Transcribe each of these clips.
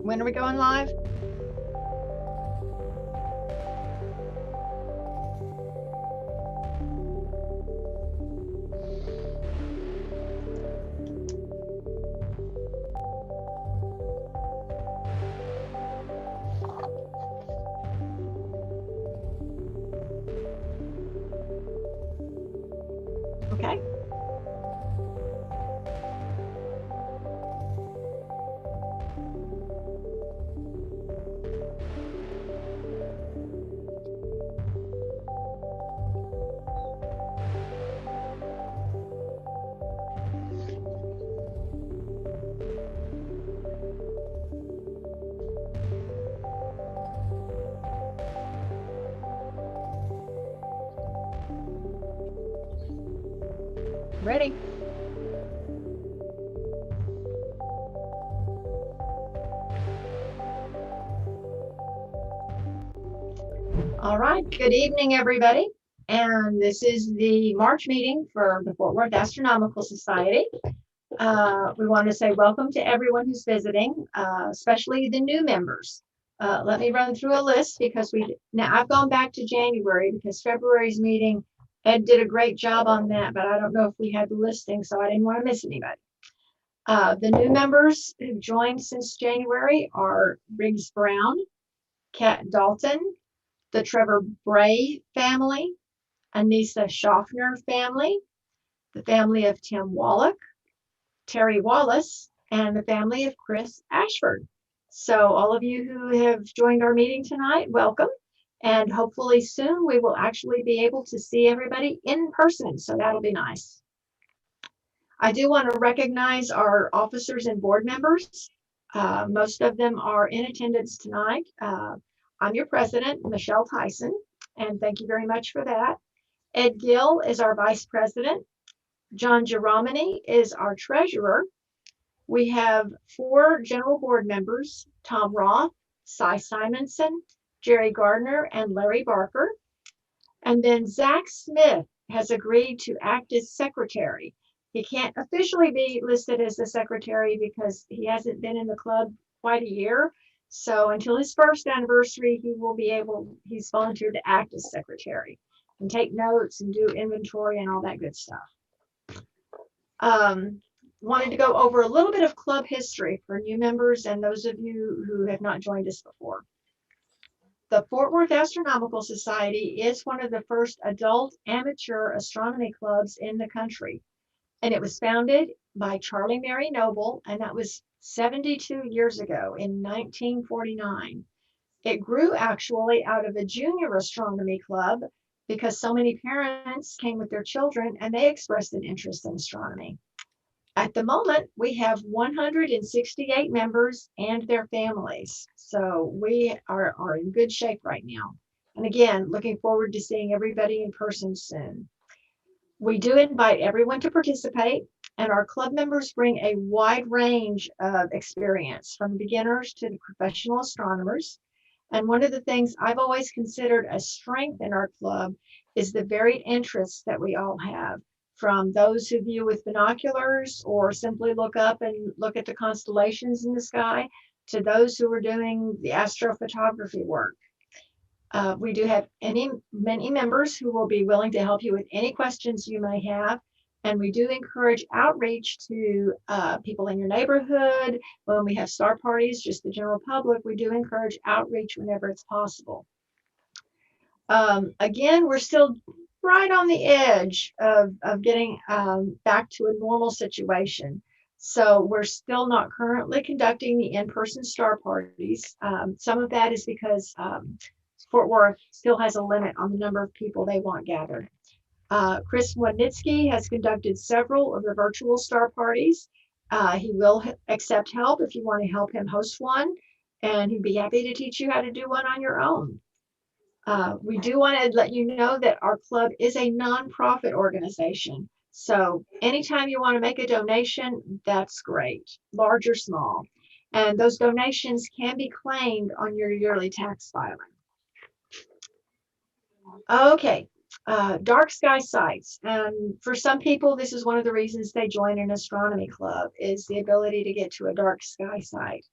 When are we going live? Okay. Ready? All right. Good evening, everybody. And this is the March meeting for the Fort Worth Astronomical Society. We want to say welcome to everyone who's visiting, especially the new members. Let me run through a list because now I've gone back to January because February's meeting, Ed did a great job on that, but I don't know if we had the listing, so I didn't want to miss anybody. The new members who've joined since January are Riggs Brown, Kat Dalton, the Trevor Bray family, Anissa Schaffner family, the family of Tim Wallach, Terry Wallace, and the family of Chris Ashford. So all of you who have joined our meeting tonight, welcome. And hopefully soon we will actually be able to see everybody in person. So that'll be nice. I do want to recognize our officers and board members. Most of them are in attendance tonight. I'm your president, Michelle Theisen, and thank you very much for that. Ed Gill is our vice president. John Geromini is our treasurer. We have 4 general board members, Tom Roth, Cy Simonson, Jerry Gardner, and Larry Barker. And then Zach Smith has agreed to act as secretary. He can't officially be listed as the secretary because he hasn't been in the club quite a year. So until his first anniversary, he's volunteered to act as secretary and take notes and do inventory and all that good stuff. Wanted to go over a little bit of club history for new members and those of you who have not joined us before. The Fort Worth Astronomical Society is one of the first adult amateur astronomy clubs in the country. And it was founded by Charlie Mary Noble, and that was 72 years ago in 1949. It grew actually out of a junior astronomy club because so many parents came with their children and they expressed an interest in astronomy. At the moment, we have 168 members and their families. So we are in good shape right now. And again, looking forward to seeing everybody in person soon. We do invite everyone to participate, and our club members bring a wide range of experience from beginners to the professional astronomers. And one of the things I've always considered a strength in our club is the varied interests that we all have, from those who view with binoculars or simply look up and look at the constellations in the sky to those who are doing the astrophotography work. We do have many members who will be willing to help you with any questions you may have. And we do encourage outreach to people in your neighborhood. When we have star parties, just the general public, we do encourage outreach whenever it's possible. Again, we're still right on the edge of getting back to a normal situation. So we're still not currently conducting the in-person star parties. Some of that is because Fort Worth still has a limit on the number of people they want gathered. Chris Wodnitsky has conducted several of the virtual star parties. He will accept help if you want to help him host one, and he'd be happy to teach you how to do one on your own. We do want to let you know that our club is a nonprofit organization. So anytime you want to make a donation, that's great, large or small. And those donations can be claimed on your yearly tax filing. Okay, dark sky sites. And for some people, this is one of the reasons they join an astronomy club, is the ability to get to a dark sky site.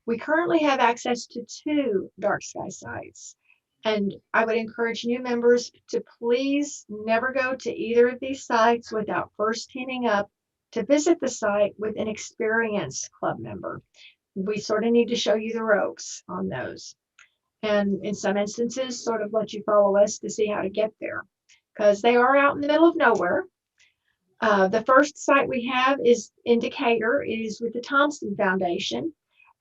We currently have access to 2 dark sky sites, and I would encourage new members to please never go to either of these sites without first teaming up to visit the site with an experienced club member. We sort of need to show you the ropes on those, and in some instances, sort of let you follow us to see how to get there, because they are out in the middle of nowhere. The first site we have is in Decatur, is with the Thompson Foundation.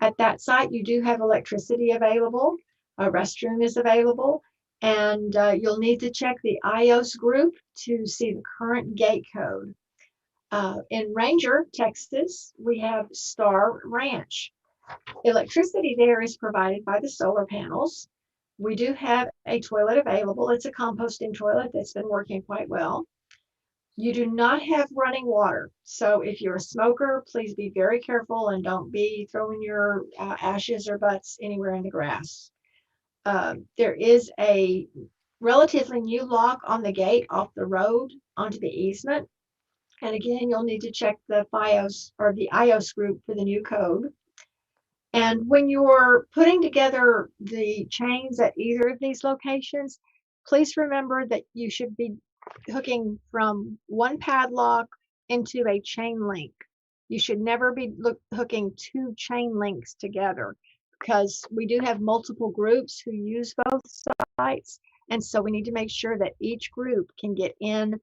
At that site, you do have electricity available, a restroom is available, and you'll need to check the iOS group to see the current gate code. In Ranger, Texas, we have Star Ranch. Electricity there is provided by the solar panels. We do have a toilet available. It's a composting toilet that's been working quite well. You do not have running water. So if you're a smoker, please be very careful and don't be throwing your ashes or butts anywhere in the grass. There is a relatively new lock on the gate off the road onto the easement. And again, you'll need to check the FiOS or the iOS group for the new code. And when you're putting together the chains at either of these locations, please remember that you should be hooking from one padlock into a chain link. You should never be hooking 2 chain links together, because we do have multiple groups who use both sites. And so we need to make sure that each group can get in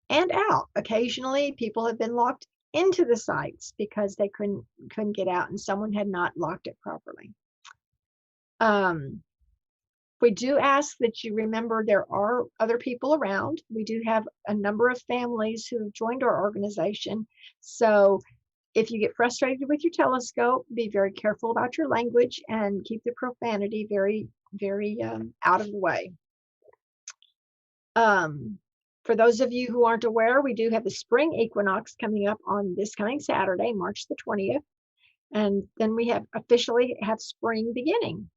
and out. Occasionally, people have been locked into the sites because they couldn't get out and someone had not locked it properly. We do ask that you remember there are other people around. We do have a number of families who have joined our organization. So if you get frustrated with your telescope, be very careful about your language and keep the profanity very, very out of the way. For those of you who aren't aware, we do have the spring equinox coming up on this coming Saturday, March the 20th. And then we officially have spring beginning.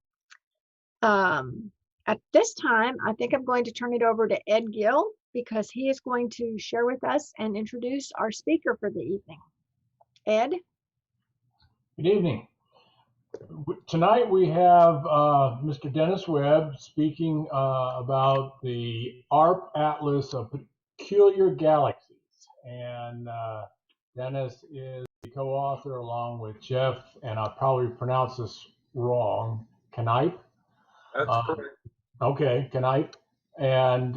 At this time, I think I'm going to turn it over to Ed Gill, because he is going to share with us and introduce our speaker for the evening. Ed? Good evening. Tonight we have Mr. Dennis Wedd speaking about the ARP Atlas of Peculiar Galaxies. And Dennis is the co-author along with Jeff, and I'll probably pronounce this wrong, Knipe? That's correct. Okay, Knipe. And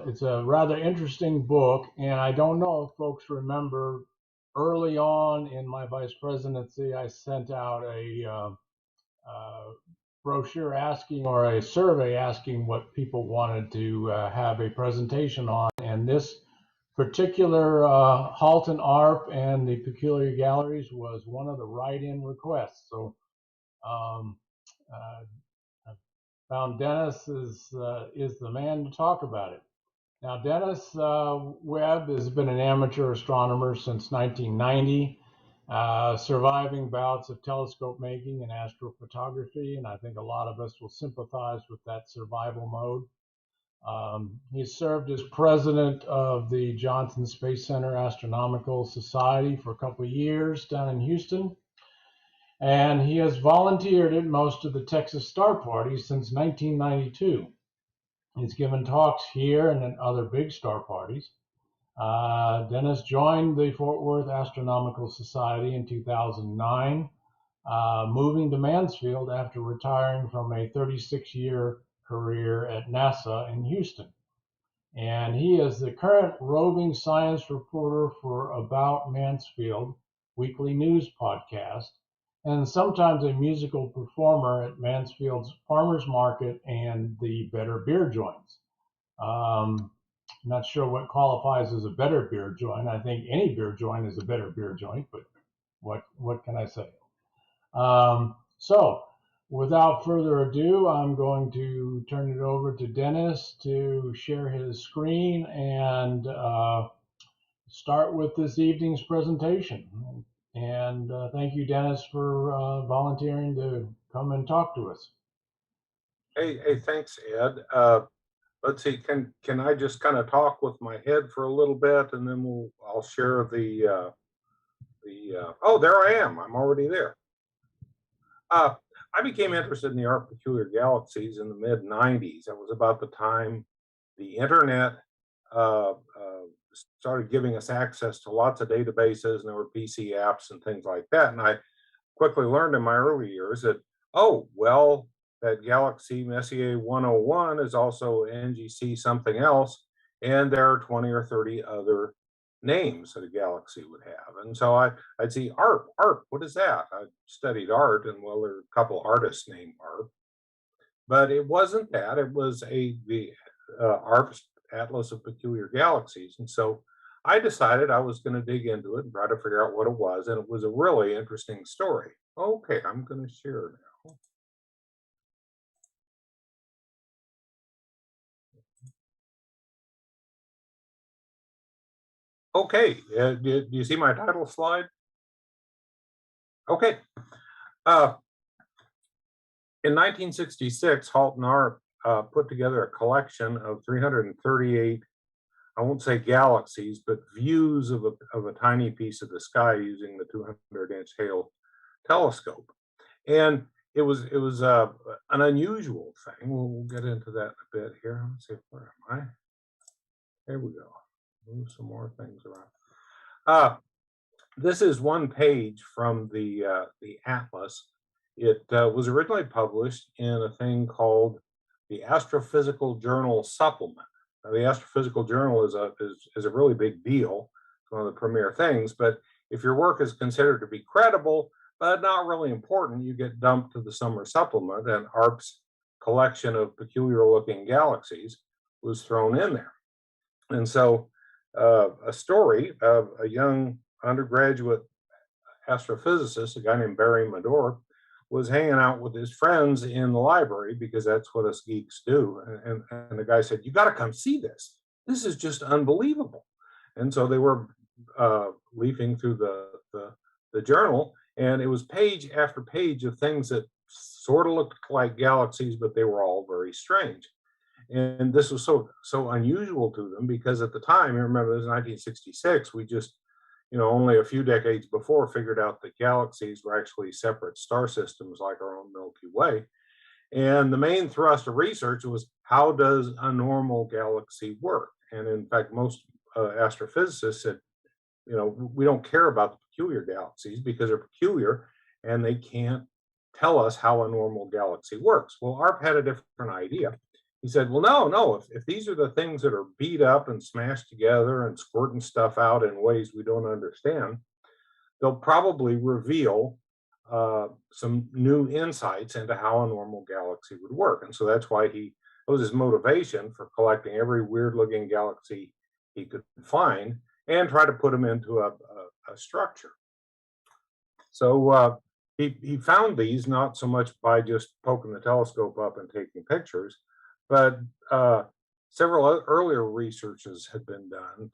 it's a rather interesting book, and I don't know if folks remember, early on in my vice presidency, I sent out a brochure asking, or a survey asking, what people wanted to have a presentation on. And this particular Halton ARP and the Peculiar Galleries was one of the write-in requests. So I found Dennis is the man to talk about it. Now, Dennis Webb has been an amateur astronomer since 1990, surviving bouts of telescope making and astrophotography, and I think a lot of us will sympathize with that survival mode. He served as president of the Johnson Space Center Astronomical Society for a couple of years down in Houston, and he has volunteered at most of the Texas Star Parties since 1992. He's given talks here and at other big star parties. Dennis joined the Fort Worth Astronomical Society in 2009, moving to Mansfield after retiring from a 36-year career at NASA in Houston. And he is the current roving science reporter for About Mansfield weekly news podcast, and sometimes a musical performer at Mansfield's Farmers Market and the Better Beer Joints. Not sure what qualifies as a better beer joint. I think any beer joint is a better beer joint, but what can I say? So without further ado, I'm going to turn it over to Dennis to share his screen and start with this evening's presentation. And thank you, Dennis, for volunteering to come and talk to us. Hey, thanks, Ed. Let's see, can I just kind of talk with my head for a little bit, and then I'll share the oh, there I am. I'm already there. Uh, I became interested in the art Peculiar Galaxies in the mid 90s. That was about the time the internet uh, started giving us access to lots of databases, and there were PC apps and things like that. And I quickly learned in my early years that, oh, well, that Galaxy Messier 101 is also NGC something else, and there are 20 or 30 other names that a galaxy would have. And so I'd see art, what is that? I studied art, and well, there are a couple artists named art, but it wasn't that. It was the ARP's Atlas of Peculiar Galaxies. And so I decided I was going to dig into it and try to figure out what it was. And it was a really interesting story. Okay, I'm going to share now. Okay, do you see my title slide? Okay. In 1966, Halt and Arp put together a collection of 338, I won't say galaxies, but views of a tiny piece of the sky using the 200-inch Hale telescope. And it was an unusual thing. We'll get into that in a bit here. Let's see, where am I? There we go. Move some more things around. This is one page from the atlas. It was originally published in a thing called the Astrophysical Journal Supplement. Now, the Astrophysical Journal is a really big deal. It's one of the premier things. But if your work is considered to be credible but not really important, you get dumped to the summer supplement. And ARP's collection of peculiar-looking galaxies was thrown in there. And so, a story of a young undergraduate astrophysicist, a guy named Barry Medor, was hanging out with his friends in the library because that's what us geeks do. And the guy said, "You got to come see this. This is just unbelievable." And so they were leafing through the journal, and it was page after page of things that sort of looked like galaxies, but they were all very strange. And this was so unusual to them because at the time, you remember, this was 1966. We just, only a few decades before figured out that galaxies were actually separate star systems like our own Milky Way. And the main thrust of research was, how does a normal galaxy work? And in fact, most astrophysicists said, we don't care about the peculiar galaxies because they're peculiar and they can't tell us how a normal galaxy works. Well, ARP had a different idea. He said, well, no, if these are the things that are beat up and smashed together and squirting stuff out in ways we don't understand, they'll probably reveal some new insights into how a normal galaxy would work. And so that's why that was his motivation for collecting every weird looking galaxy he could find and try to put them into a structure. So he found these not so much by just poking the telescope up and taking pictures, but several earlier researches had been done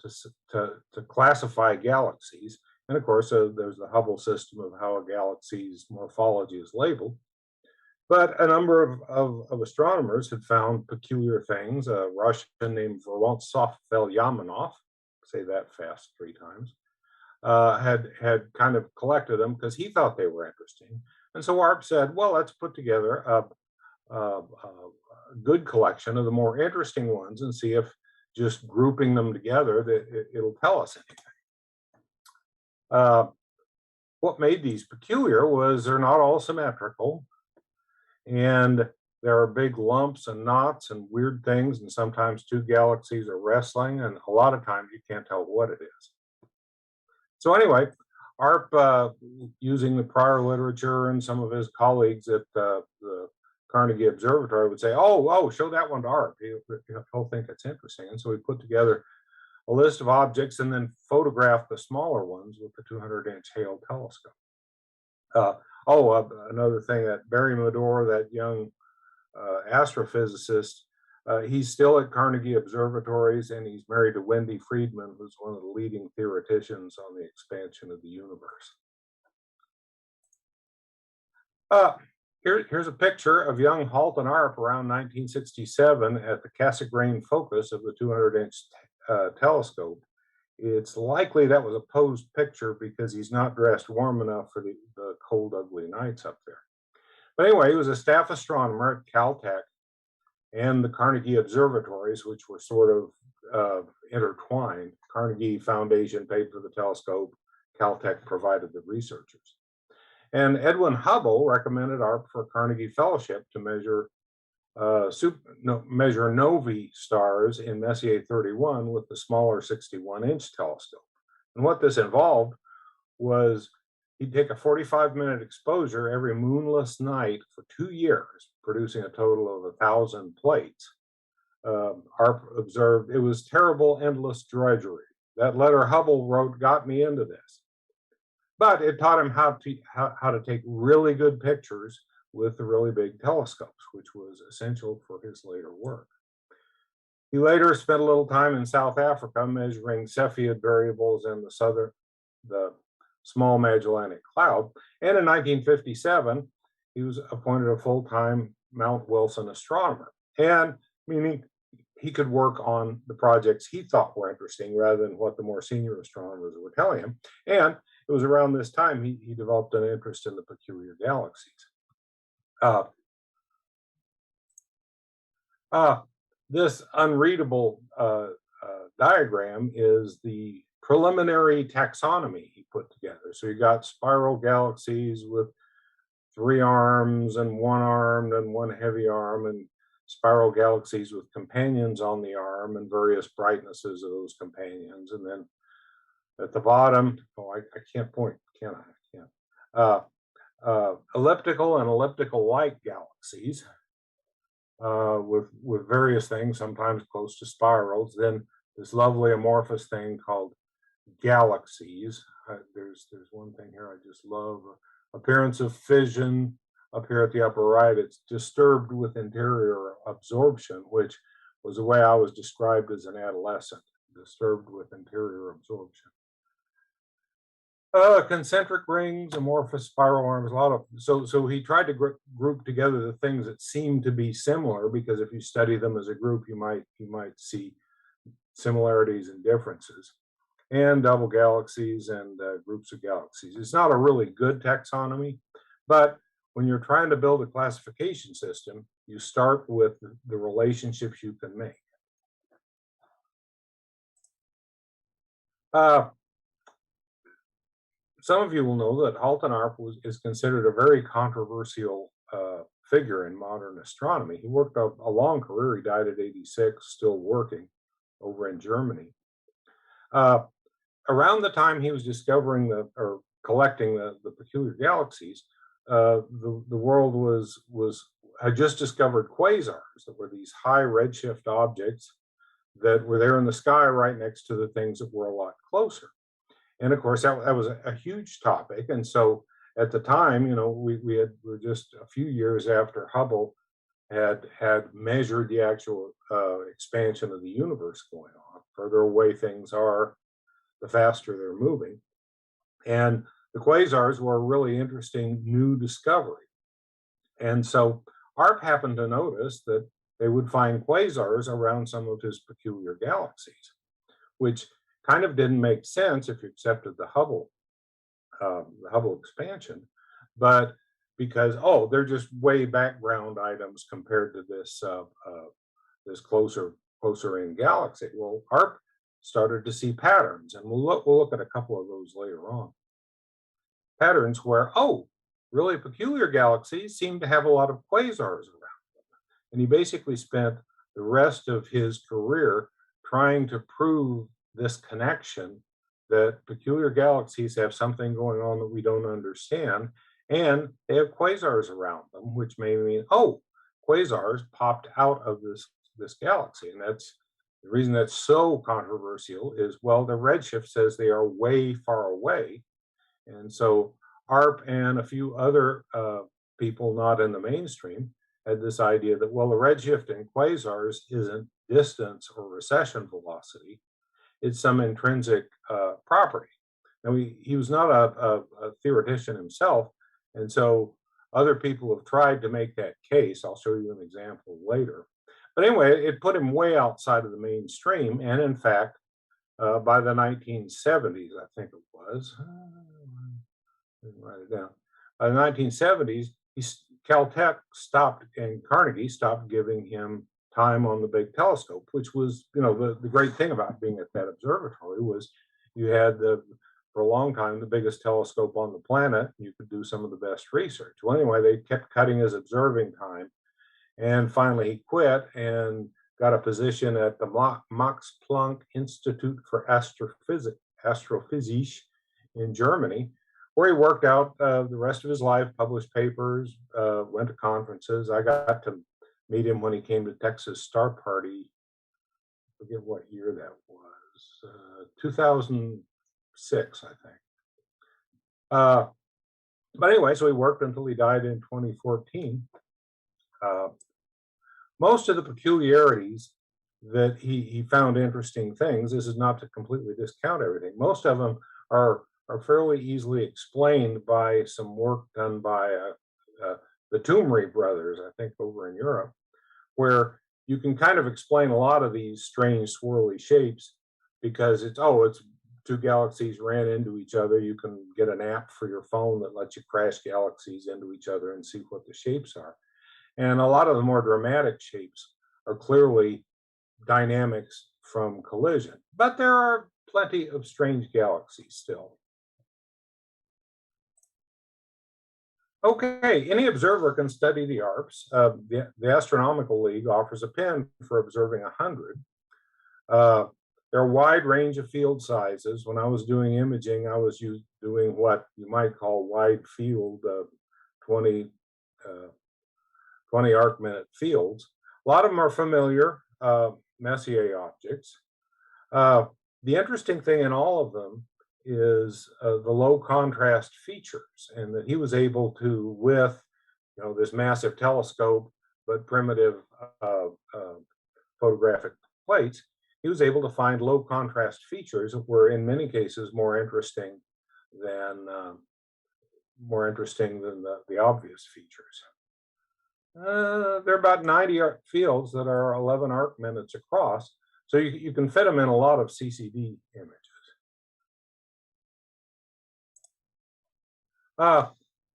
to classify galaxies. And of course, there's the Hubble system of how a galaxy's morphology is labeled. But a number of astronomers had found peculiar things. A Russian named Vorontsov Velyaminov, say that fast 3 times, had kind of collected them because he thought they were interesting. And so ARP said, well, let's put together a good collection of the more interesting ones and see if just grouping them together, it'll tell us anything. What made these peculiar was they're not all symmetrical, and there are big lumps and knots and weird things, and sometimes 2 galaxies are wrestling, and a lot of times you can't tell what it is. So anyway, ARP, using the prior literature and some of his colleagues at the Carnegie Observatory would say, oh, show that one to ARP. He'll think it's interesting. And so we put together a list of objects and then photographed the smaller ones with the 200-inch Hale telescope. Another thing, that Barry Medor, that young astrophysicist, he's still at Carnegie Observatories, and he's married to Wendy Friedman, who's one of the leading theoreticians on the expansion of the universe. Here's a picture of young Halt and Arp around 1967 at the Cassegrain focus of the 200-inch telescope. It's likely that was a posed picture because he's not dressed warm enough for the cold, ugly nights up there. But anyway, he was a staff astronomer at Caltech and the Carnegie observatories, which were sort of intertwined. Carnegie Foundation paid for the telescope, Caltech provided the researchers. And Edwin Hubble recommended ARP for a Carnegie Fellowship to measure novae stars in Messier 31 with the smaller 61-inch telescope. And what this involved was he'd take a 45-minute exposure every moonless night for 2 years, producing a total of 1,000 plates. ARP observed it was terrible, endless drudgery. That letter Hubble wrote got me into this. But it taught him how to take really good pictures with the really big telescopes, which was essential for his later work. He later spent a little time in South Africa measuring Cepheid variables in the Small Magellanic Cloud. And in 1957, he was appointed a full-time Mount Wilson astronomer, and meaning he could work on the projects he thought were interesting rather than what the more senior astronomers were telling him. And it was around this time he developed an interest in the peculiar galaxies. This unreadable diagram is the preliminary taxonomy he put together. So you got spiral galaxies with 3 arms and 1 armed and 1 heavy arm, and spiral galaxies with companions on the arm and various brightnesses of those companions. And then at the bottom, I can't point, can I? I can't. Elliptical and elliptical-like galaxies with various things, sometimes close to spirals. Then this lovely amorphous thing called galaxies. There's one thing here I just love. Appearance of fission up here at the upper right. It's disturbed with interior absorption, which was the way I was described as an adolescent, disturbed with interior absorption. Concentric rings, amorphous spiral arms, a lot of, so he tried to group together the things that seemed to be similar, because if you study them as a group, you might see similarities and differences, and double galaxies and groups of galaxies. It's not a really good taxonomy, but when you're trying to build a classification system, you start with the relationships you can make. Some of you will know that Halton ARP is considered a very controversial figure in modern astronomy. He worked a long career. He died at 86, still working over in Germany. Around the time he was discovering or collecting the peculiar galaxies, the world had just discovered quasars, that were these high redshift objects that were there in the sky right next to the things that were a lot closer. And of course, that was a huge topic. And so at the time, we were just a few years after Hubble had measured the actual expansion of the universe going on. Further away things are, the faster they're moving. And the quasars were a really interesting new discovery. And so ARP happened to notice that they would find quasars around some of his peculiar galaxies, which kind of didn't make sense if you accepted the Hubble expansion, but because, they're just way background items compared to this this closer in galaxy. Well, ARP started to see patterns, and we'll look at a couple of those later on. Patterns where, really peculiar galaxies seem to have a lot of quasars around them. And he basically spent the rest of his career trying to prove this connection, that peculiar galaxies have something going on that we don't understand, and they have quasars around them, which may mean, quasars popped out of this galaxy. And that's the reason that's so controversial is, well, the redshift says they are way far away. And so ARP and a few other people not in the mainstream had this idea that, well, the redshift in quasars isn't distance or recession velocity, it's some intrinsic property. Now, he was not a theoretician himself, and so other people have tried to make that case. I'll show you an example later. But anyway, it put him way outside of the mainstream, and in fact, by the 1970s, I think it was, didn't write it down. By the 1970s, he Caltech stopped and Carnegie stopped giving him time on the big telescope, which was, the great thing about being at that observatory was you had for a long time, the biggest telescope on the planet. You could do some of the best research. Well, anyway, they kept cutting his observing time. And finally, he quit and got a position at the Max Planck Institute for Astrophysics in Germany, where he worked out the rest of his life, published papers, went to conferences. I got to meet him when he came to Texas Star Party. I forget what year that was, 2006, I think. But anyway, so he worked until he died in 2014. Most of the peculiarities that he found interesting things, this is not to completely discount everything, most of them are fairly easily explained by some work done by the Toomry brothers, I think over in Europe, where you can kind of explain a lot of these strange swirly shapes because it's two galaxies ran into each other. You can get an app for your phone that lets you crash galaxies into each other and see what the shapes are. And a lot of the more dramatic shapes are clearly dynamics from collision, but there are plenty of strange galaxies still. Okay, any observer can study the ARPs. The Astronomical League offers a pen for observing 100. There are a wide range of field sizes. When I was doing imaging, I was doing what you might call wide field, 20 arc-minute fields. A lot of them are familiar Messier objects. The interesting thing in all of them is the low contrast features, and that he was able to, with this massive telescope but primitive photographic plates, he was able to find low contrast features that were in many cases more interesting than the obvious features. There are about 90 fields that are 11 arc minutes across, so you can fit them in a lot of CCD images.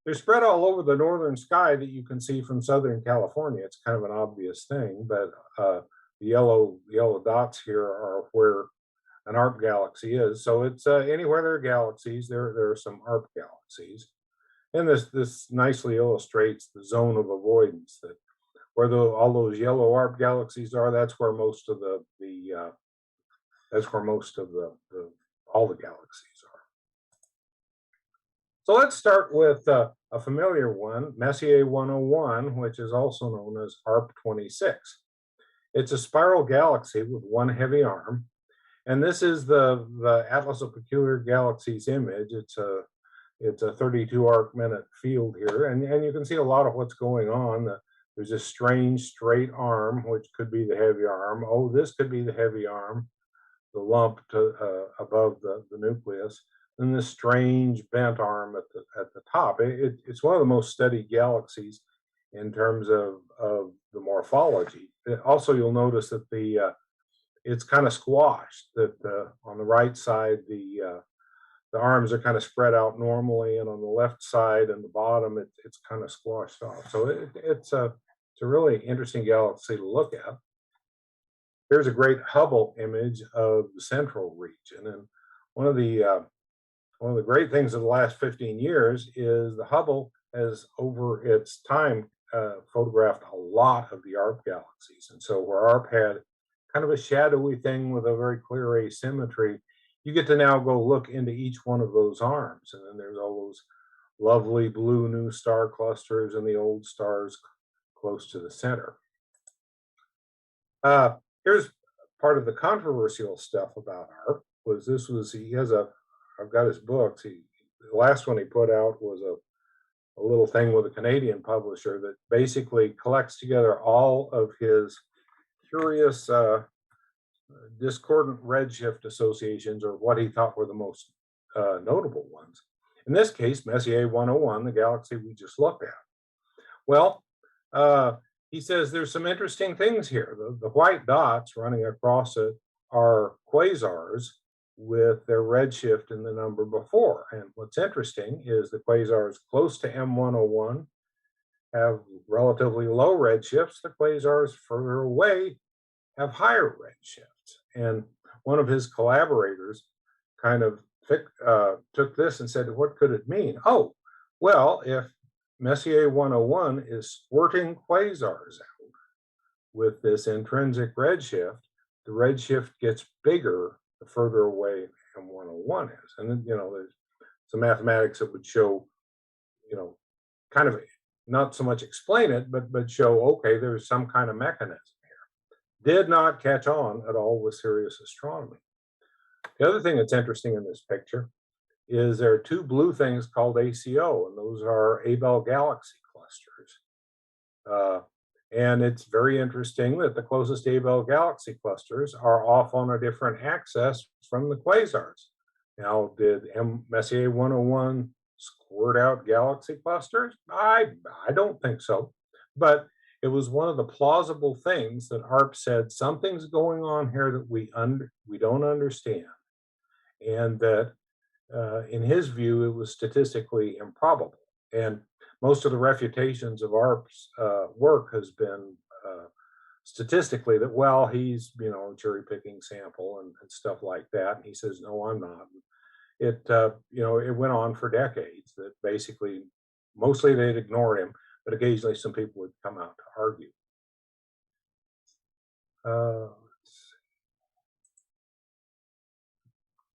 They're spread all over the northern sky that you can see from Southern California. It's kind of an obvious thing, but the yellow dots here are where an ARP galaxy is. So it's anywhere there are galaxies, there are some ARP galaxies. And this nicely illustrates the zone of avoidance, that where all those yellow ARP galaxies are. That's where most of all the galaxies are. So let's start with a familiar one, Messier 101, which is also known as ARP 26. It's a spiral galaxy with one heavy arm, and this is the Atlas of Peculiar Galaxies image. It's a 32 arc minute field here, and you can see a lot of what's going on. There's a strange straight arm, which could be the heavy arm. Oh, this could be the heavy arm, the lump above the nucleus, and this strange bent arm at the top. It's one of the most studied galaxies in terms of the morphology. Also, you'll notice that it's kind of squashed. That on the right side, the arms are kind of spread out normally, and on the left side and the bottom, it's kind of squashed off. So it's a really interesting galaxy to look at. Here's a great Hubble image of the central region, and one of the great things of the last 15 years is the Hubble has, over its time, photographed a lot of the ARP galaxies. And so where ARP had kind of a shadowy thing with a very clear asymmetry, you get to now go look into each one of those arms. And then there's all those lovely blue new star clusters and the old stars close to the center. Here's part of the controversial stuff about ARP. I've got his books. The last one he put out was a little thing with a Canadian publisher that basically collects together all of his curious discordant redshift associations, or what he thought were the most notable ones. In this case, Messier 101, the galaxy we just looked at. Well, he says there's some interesting things here. The white dots running across it are quasars with their redshift in the number before. And what's interesting is the quasar is close to M101 have relatively low redshifts. The quasars further away have higher redshifts. And one of his collaborators kind of took this and said, what could it mean? Oh, well, if Messier 101 is squirting quasars out with this intrinsic redshift, the redshift gets bigger the further away M101 is. And then, there's some mathematics that would show, kind of not so much explain it, but show, okay, there's some kind of mechanism here. Did not catch on at all with serious astronomy. The other thing that's interesting in this picture is there are two blue things called ACO, and those are Abell galaxy clusters. And it's very interesting that the closest Abell galaxy clusters are off on a different axis from the quasars. Now, did Messier 101 squirt out galaxy clusters? I don't think so. But it was one of the plausible things that ARP said, something's going on here that we don't understand. And that, in his view, it was statistically improbable. And most of the refutations of ARP's work has been statistically that, well, he's, cherry picking sample and stuff like that. And he says, no, I'm not. It went on for decades that basically, mostly they'd ignore him, but occasionally some people would come out to argue.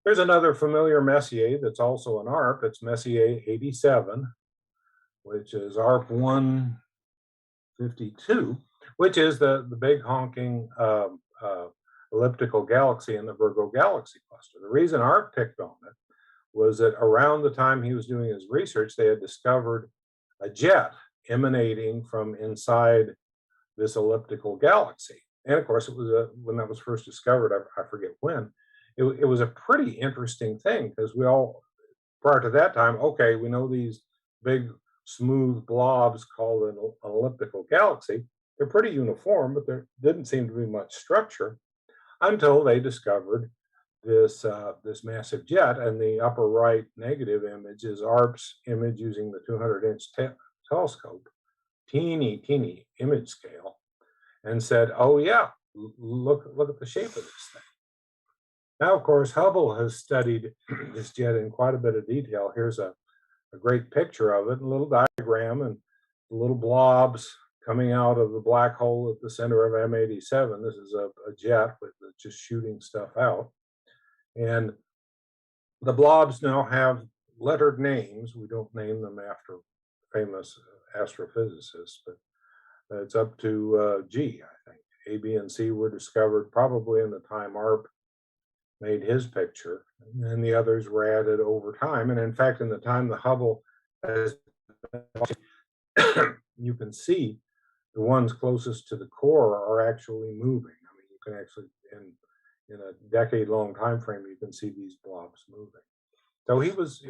Here's another familiar Messier that's also an ARP. It's Messier 87, which is ARP 152, which is the big honking elliptical galaxy in the Virgo galaxy cluster. The reason ARP picked on it was that around the time he was doing his research, they had discovered a jet emanating from inside this elliptical galaxy. And of course, it was when that was first discovered, I forget when, it was a pretty interesting thing, because we all, prior to that time, okay, we know these big smooth blobs called an elliptical galaxy. They're pretty uniform, but there didn't seem to be much structure until they discovered this massive jet. And the upper right negative image is ARP's image using the 200-inch telescope, teeny image scale, and said, oh yeah, look at the shape of this thing. Now, of course, Hubble has studied this jet in quite a bit of detail. Here's a great picture of it, a little diagram, and the little blobs coming out of the black hole at the center of M87. This is a jet with just shooting stuff out. And the blobs now have lettered names. We don't name them after famous astrophysicists, but it's up to G, I think. A, B, and C were discovered probably in the time ARP made his picture, and then the others were added over time. And in fact, in the time the Hubble has, you can see the ones closest to the core are actually moving. I mean, you can actually, in a decade-long time frame, you can see these blobs moving. So he was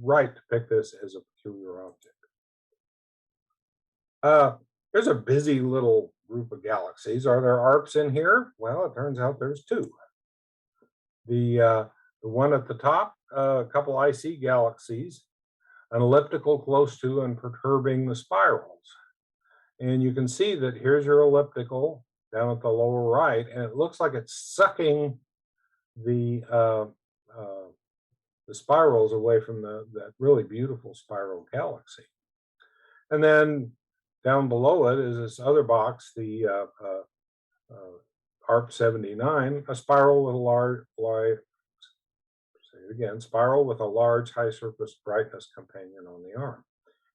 right to pick this as a peculiar object. There's a busy little group of galaxies. Are there ARPs in here? Well, it turns out there's two. The one at the top, a couple IC galaxies, an elliptical close to and perturbing the spirals. And you can see that here's your elliptical down at the lower right, and it looks like it's sucking the spirals away from that really beautiful spiral galaxy. And then down below it is this other box, the ARP 79, a spiral with a spiral with a large high surface brightness companion on the arm.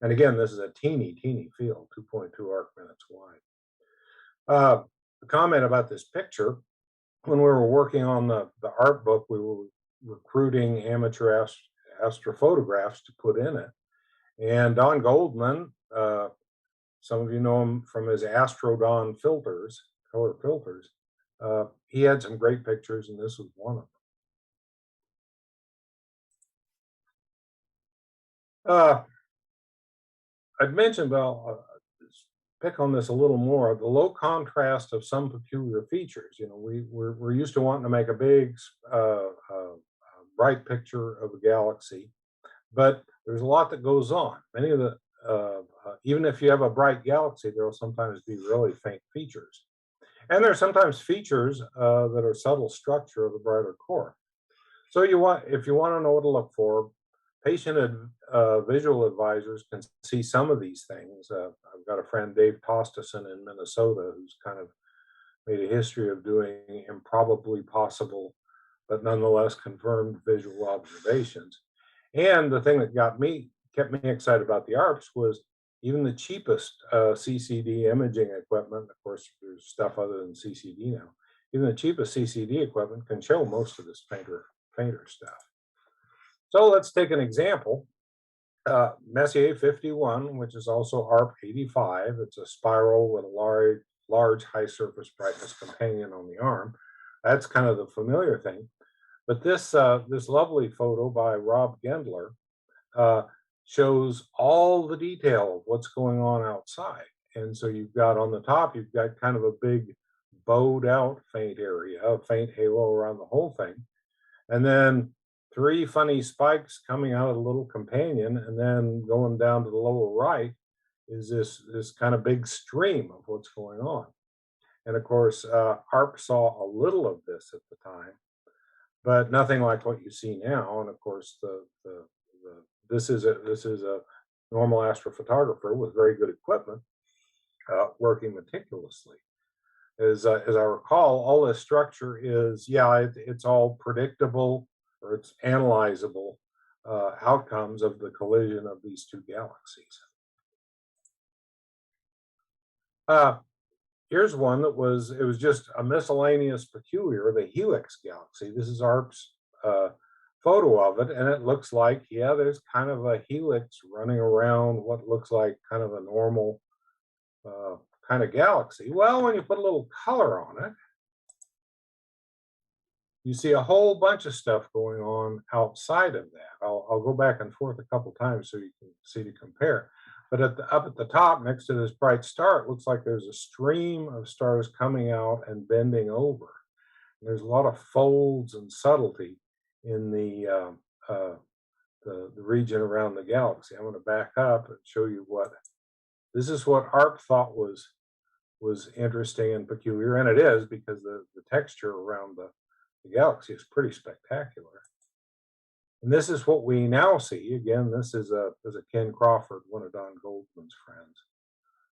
And again, this is a teeny field, 2.2 arc minutes wide. A comment about this picture: when we were working on the ARP book, we were recruiting amateur astrophotographs to put in it. And Don Goldman, some of you know him from his Astrodon filters, color filters. He had some great pictures, and this was one of them. I'd mentioned, but I'll pick on this a little more, the low contrast of some peculiar features. We're used to wanting to make a big, bright picture of a galaxy, but there's a lot that goes on. Many of the even if you have a bright galaxy, there will sometimes be really faint features. And there are sometimes features that are subtle structure of the brighter core. So if you want to know what to look for, patient visual advisors can see some of these things. I've got a friend, Dave Tosteson in Minnesota, who's kind of made a history of doing improbably possible, but nonetheless confirmed visual observations. And the thing that kept me excited about the ARPS was even the cheapest CCD imaging equipment. Of course, there's stuff other than CCD now. Even the cheapest CCD equipment can show most of this fainter stuff. So let's take an example. Messier 51, which is also ARP 85. It's a spiral with a large high surface brightness companion on the arm. That's kind of the familiar thing. But this lovely photo by Rob Gendler shows all the detail of what's going on outside. And so you've got on the top, you've got kind of a big bowed out faint area, a faint halo around the whole thing. And then 3 funny spikes coming out of the little companion, and then going down to the lower right is this kind of big stream of what's going on. And of course, ARP saw a little of this at the time, but nothing like what you see now. And of course, this is a normal astrophotographer with very good equipment, working meticulously. As I recall, all this structure is, it's all predictable, or it's analyzable outcomes of the collision of these 2 galaxies. Here's one it was just a miscellaneous peculiar, the Helix galaxy. This is ARP's photo of it, and it looks like, there's kind of a helix running around what looks like kind of a normal kind of galaxy. Well, when you put a little color on it, you see a whole bunch of stuff going on outside of that. I'll go back and forth a couple times so you can see to compare. But up at the top, next to this bright star, it looks like there's a stream of stars coming out and bending over. And there's a lot of folds and subtlety in the region around the galaxy. I'm going to back up and show you this is what ARP thought was interesting and peculiar, and it is, because the texture around the galaxy is pretty spectacular. And this is what we now see. Again, this is a Ken Crawford, one of Don Goldman's friends.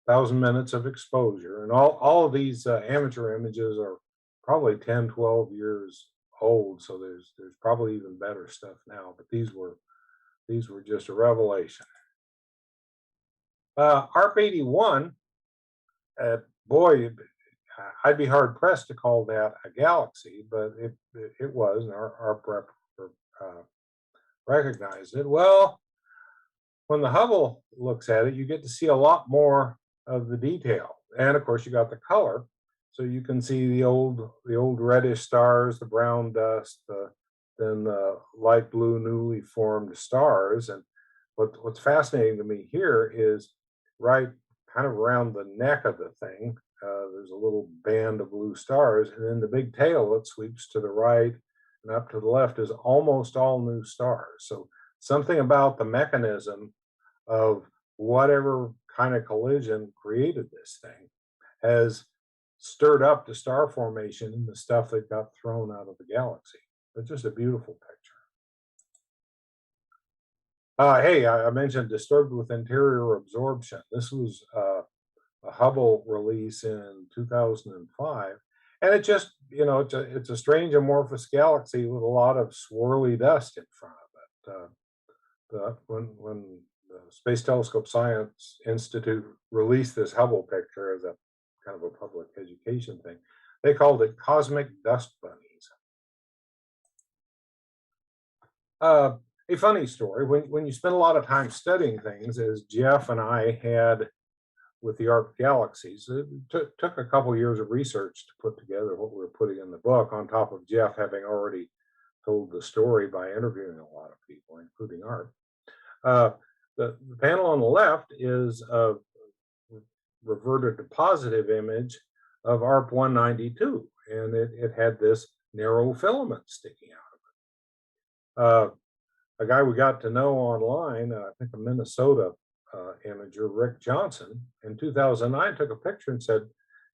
1,000 minutes of exposure. And all of these amateur images are probably 10, 12 years old, so there's probably even better stuff now, but these were just a revelation. ARP 81, boy, I'd be hard pressed to call that a galaxy, but it was, and ARP recognized it. Well, when the Hubble looks at it, you get to see a lot more of the detail, and of course you got the color, so you can see the old reddish stars, the brown dust, then the light blue newly formed stars. And what's fascinating to me here is right kind of around the neck of the thing, there's a little band of blue stars, and then the big tail that sweeps to the right and up to the left is almost all new stars. So something about the mechanism of whatever kind of collision created this thing has stirred up the star formation and the stuff that got thrown out of the galaxy. It's just a beautiful picture. Hey, I mentioned disturbed with interior absorption. This was a Hubble release in 2005, and it just, it's a strange amorphous galaxy with a lot of swirly dust in front of it. When the Space Telescope Science Institute released this Hubble picture as a kind of a public education thing, they called it cosmic dust bunnies. A funny story, when you spend a lot of time studying things, as Jeff and I had with the ARP galaxies, it took a couple years of research to put together what we were putting in the book, on top of Jeff having already told the story by interviewing a lot of people, including ARP. The panel on the left is a reverted to positive image of ARP 192, and it had this narrow filament sticking out of it. A guy we got to know online, I think a Minnesota imager Rick Johnson in 2009 took a picture and said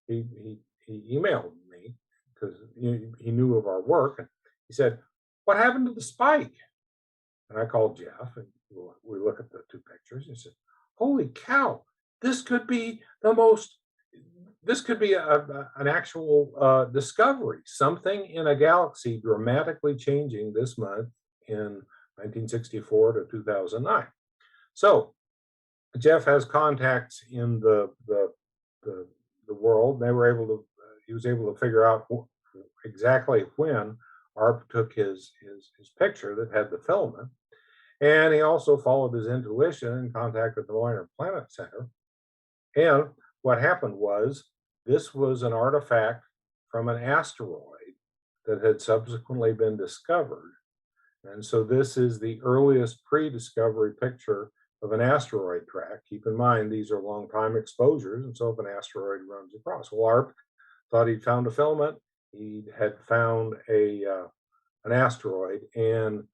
he emailed me because he knew of our work, and he said, "What happened to the spike?" And I called Jeff, and we look at the two pictures. And he said, "Holy cow! This could be the most. This could be an actual discovery. Something in a galaxy dramatically changing this month in 1964 to 2009." So Jeff has contacts in the world. They were able to. He was able to figure out exactly when ARP took his picture that had the filament, and he also followed his intuition and contacted the Minor Planet Center. And what happened was this was an artifact from an asteroid that had subsequently been discovered. And so this is the earliest pre-discovery picture of an asteroid track. Keep in mind, these are long time exposures. And so if an asteroid runs across, well, ARP thought he'd found a filament. He had found an asteroid. And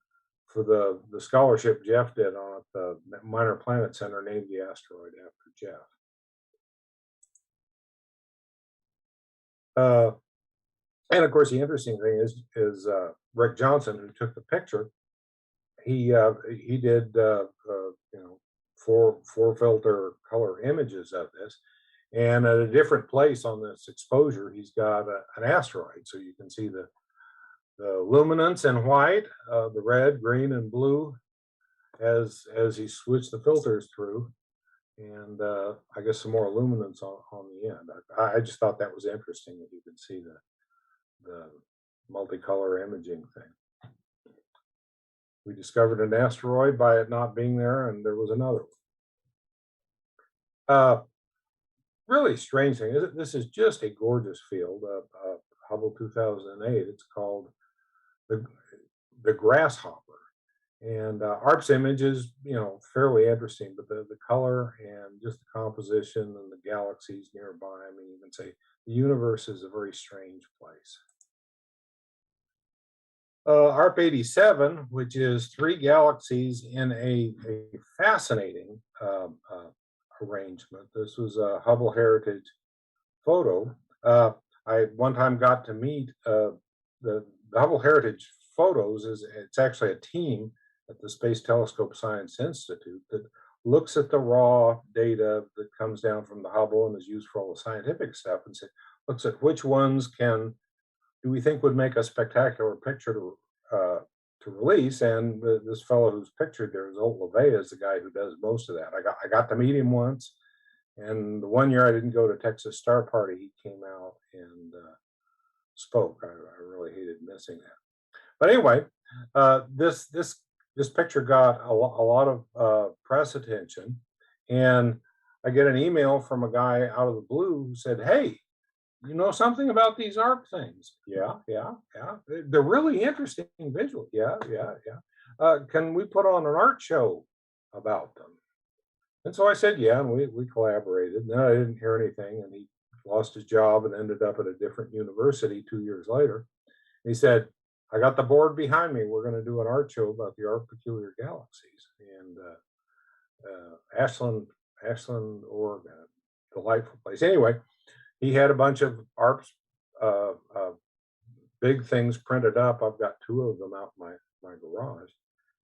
for the scholarship Jeff did on it, the Minor Planet Center named the asteroid after Jeff. And of course, the interesting thing is Rick Johnson, who took the picture, he did four filter color images of this, and at a different place on this exposure, he's got an asteroid, so you can see the luminance in white, the red, green, and blue as he switched the filters through, and I guess some more luminance on the end. I just thought that was interesting that you could see the multicolor imaging thing. We discovered an asteroid by it not being there, and there was another one. Really strange thing. This is just a gorgeous field. Hubble 2008. It's called the grasshopper. And ARP's image is, fairly interesting, but the color and just the composition and the galaxies nearby, I mean, you can say the universe is a very strange place. ARP 87, which is 3 galaxies in a fascinating arrangement. This was a Hubble Heritage photo. I one time got to meet the Hubble Heritage photos. It's actually a team at the Space Telescope Science Institute that looks at the raw data that comes down from the Hubble and is used for all the scientific stuff, and looks at which ones do we think would make a spectacular picture to release. And this fellow who's pictured there is Olt LeVay, is the guy who does most of that. I got to meet him once, and the one year I didn't go to Texas Star Party, he came out and spoke. I really hated missing that. But anyway, this picture got a lot of press attention, and I get an email from a guy out of the blue who said, "Hey, you know something about these ARP things?" Yeah. They're really interesting visual. Yeah. Can we put on an art show about them? And so I said, yeah, and we collaborated. And then I didn't hear anything, and he lost his job and ended up at a different university 2 years later. And he said, "I got the board behind me. We're going to do an art show about the ARP Peculiar Galaxies." And Ashland, Oregon, delightful place. Anyway, he had a bunch of ARP's big things printed up. I've got 2 of them out in my garage.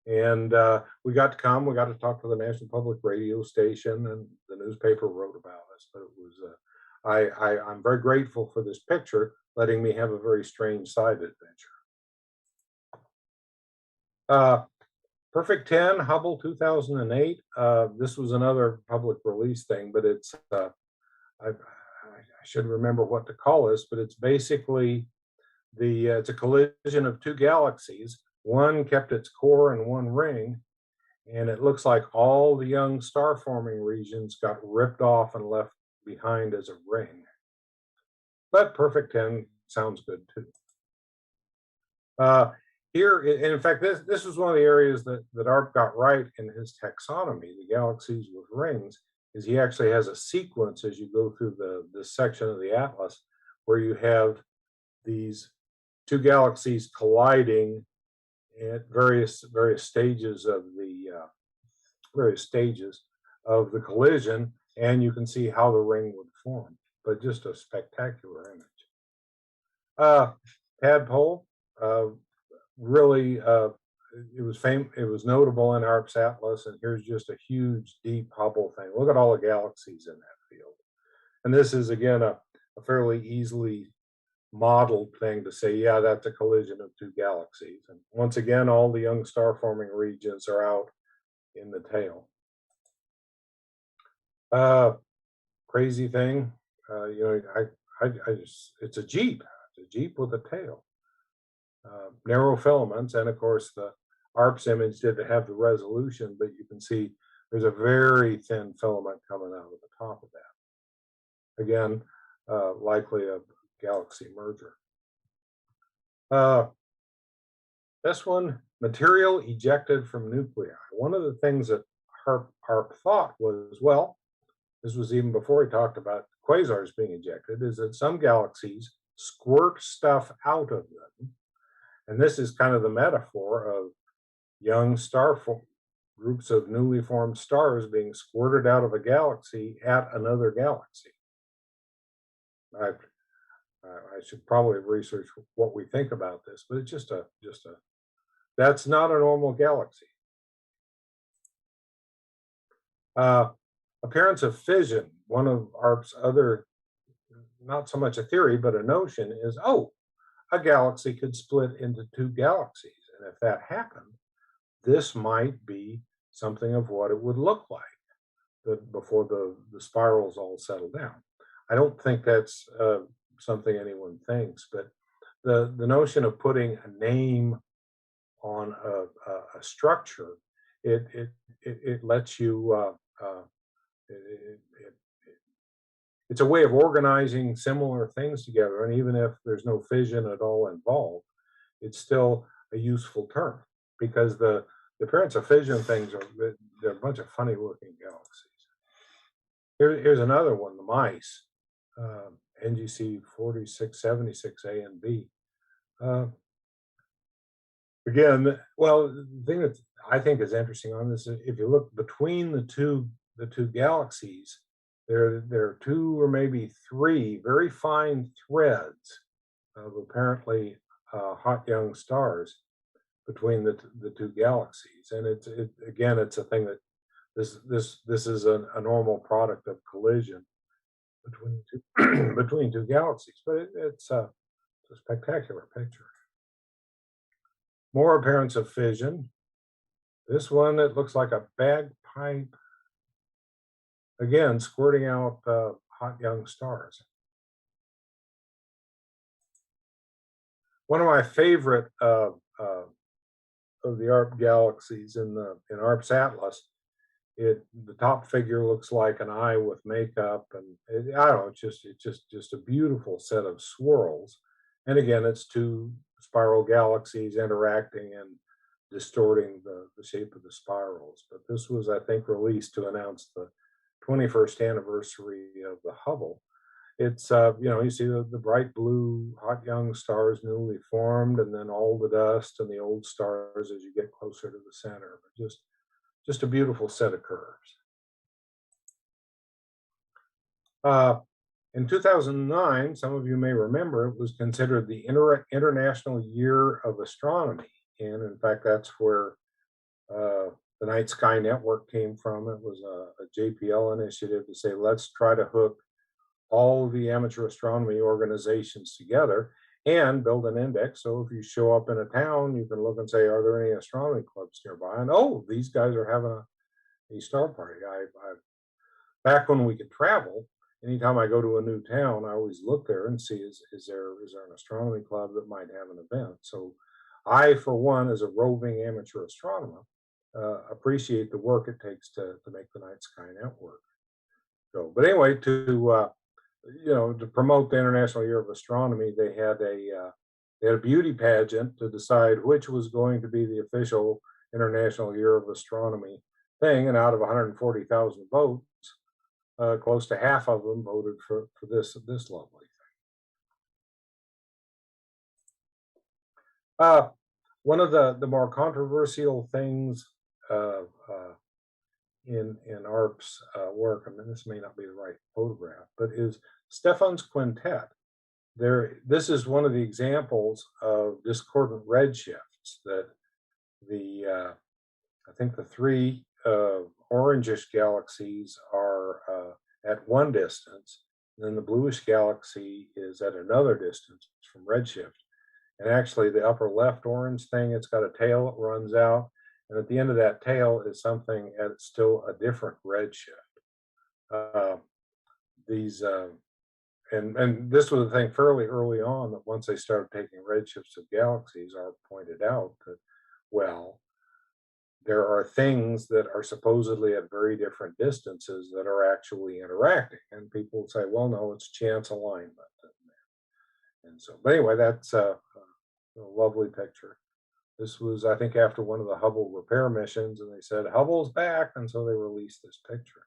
And we got to come. We got to talk to the National Public Radio station, and the newspaper wrote about us. But it was I'm very grateful for this picture, letting me have a very strange side adventure. Perfect 10, Hubble 2008. This was another public release thing, but it's I should remember what to call this, but it's basically it's a collision of 2 galaxies. One kept its core in one ring, and it looks like all the young star forming regions got ripped off and left behind as a ring. But perfect 10 sounds good too. Here, and in fact, this was one of the areas that ARP got right in his taxonomy, the galaxies with rings, is he actually has a sequence as you go through this section of the atlas where you have these 2 galaxies colliding at various stages of the of the collision, and you can see how the ring would form. But just a spectacular image. Tadpole, really, it was notable in ARP's atlas, and here's just a huge, deep Hubble thing. Look at all the galaxies in that field. And this is, again, a fairly easily modeled thing to say, yeah, that's a collision of two galaxies. And once again, all the young star forming regions are out in the tail. Crazy thing, it's a Jeep. It's a Jeep with a tail. Narrow filaments, and of course the ARP's image didn't have the resolution, but you can see there's a very thin filament coming out of the top of that. Again, likely a galaxy merger. This one, material ejected from nuclei. One of the things that ARP thought was, well, this was even before he talked about quasars being ejected, is that some galaxies squirt stuff out of them. And this is kind of the metaphor of young groups of newly formed stars being squirted out of a galaxy at another galaxy. I should probably research what we think about this, but it's that's not a normal galaxy. Appearance of fission, one of ARP's other, not so much a theory, but a notion is, oh, a galaxy could split into two galaxies. And if that happened, this might be something of what it would look like before the spirals all settle down. I don't think that's something anyone thinks, but the notion of putting a name on a structure, it lets you, it's a way of organizing similar things together. And even if there's no fission at all involved, it's still a useful term, because the appearance of fission things they're a bunch of funny looking galaxies. Here's another one, the mice, NGC 4676A and B. Again, well, the thing that I think is interesting on this is if you look between the two galaxies, there are two or maybe three very fine threads of apparently hot young stars between the two galaxies, and again it's a thing that this is a normal product of collision between between two galaxies, but it's a spectacular picture. More appearance of fission. This one, it looks like a bagpipe, again squirting out hot young stars. One of my favorite of the ARP galaxies in ARP's atlas, the top figure looks like an eye with makeup, and I don't know, it's just a beautiful set of swirls. And again, it's two spiral galaxies interacting and distorting the shape of the spirals. But this was, I think, released to announce the 21st anniversary of the Hubble. It's, you see the bright blue hot young stars newly formed, and then all the dust and the old stars as you get closer to the center. But just a beautiful set of curves. In 2009, some of you may remember, it was considered the International Year of Astronomy. And in fact, that's where the Night Sky Network came from. It was a JPL initiative to say, let's try to hook all the amateur astronomy organizations together and build an index. So if you show up in a town, you can look and say, are there any astronomy clubs nearby? And oh, these guys are having a star party. Back when we could travel, anytime I go to a new town, I always look there and see, is there an astronomy club that might have an event? So I, for one, as a roving amateur astronomer, appreciate the work it takes to make the Night Sky Network go. But anyway, to promote the International Year of Astronomy, they had a beauty pageant to decide which was going to be the official International Year of Astronomy thing. And out of 140,000 votes, close to half of them voted for this lovely thing. One of the more controversial things in ARP's work, I mean, this may not be the right photograph, but is Stephan's quintet. This is one of the examples of discordant redshifts that I think the three orangish galaxies are at one distance, and then the bluish galaxy is at another distance from redshift. And actually, the upper left orange thing, it's got a tail that runs out, and at the end of that tail is something at still a different redshift. And this was a thing fairly early on, that once they started taking redshifts of galaxies, ARP pointed out that, well, there are things that are supposedly at very different distances that are actually interacting. And people say, well, no, it's chance alignment. And so, but anyway, that's a lovely picture. This was, I think, after one of the Hubble repair missions, and they said, Hubble's back, and so they released this picture.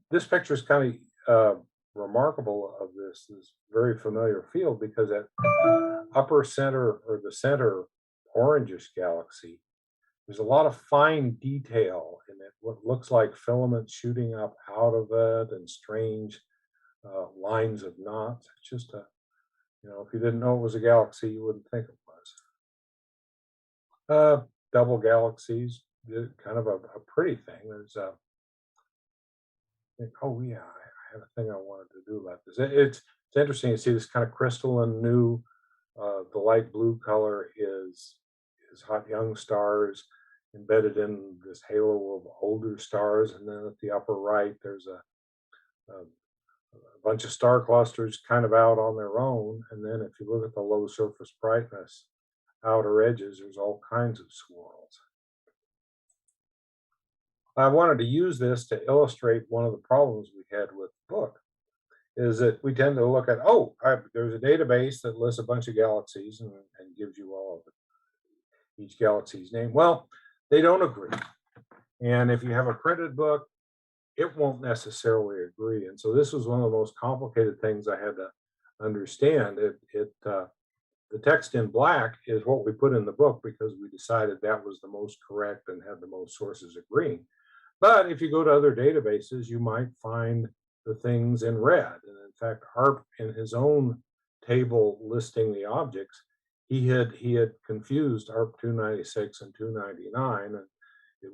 This picture is kind of remarkable of this very familiar field, because at upper center, or the center orangish galaxy, there's a lot of fine detail in it, what looks like filaments shooting up out of it, and strange lines of knots. It's just if you didn't know it was a galaxy, you wouldn't think it was. Double galaxies, kind of a pretty thing. There's oh yeah, I had a thing I wanted to do about this. It's interesting to see this kind of crystalline new. The light blue color is hot young stars embedded in this halo of older stars, and then at the upper right there's a bunch of star clusters kind of out on their own, and then if you look at the low surface brightness outer edges, there's all kinds of swirls. I wanted to use this to illustrate one of the problems we had with the book, is that we tend to look at, there's a database that lists a bunch of galaxies and gives you all of each galaxy's name. Well, they don't agree. And if you have a printed book, it won't necessarily agree. And so this was one of the most complicated things I had to understand. The text in black is what we put in the book because we decided that was the most correct and had the most sources agreeing. But if you go to other databases, you might find the things in red. And in fact, ARP, in his own table listing the objects, he had confused ARP 296 and 299, and he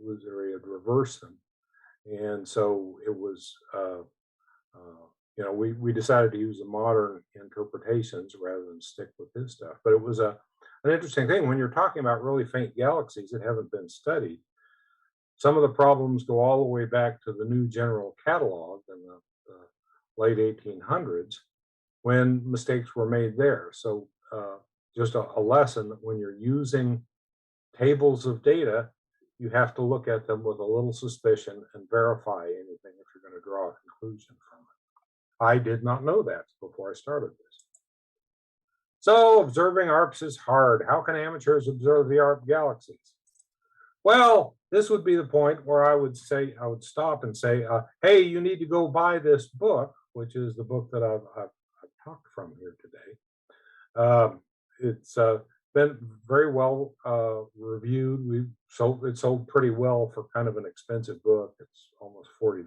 had reversed them. And so it was, we decided to use the modern interpretations rather than stick with his stuff. But it was an interesting thing when you're talking about really faint galaxies that haven't been studied. Some of the problems go all the way back to the New General Catalog in the late 1800s, when mistakes were made there. So just a lesson that when you're using tables of data, you have to look at them with a little suspicion and verify anything if you're going to draw a conclusion from it. I did not know that before I started this. So observing ARPs is hard. How can amateurs observe the ARP galaxies? Well, this would be the point where I would stop and say, hey, you need to go buy this book, which is the book that I've talked from here today. It's been very well reviewed. It sold pretty well for kind of an expensive book. It's almost $40.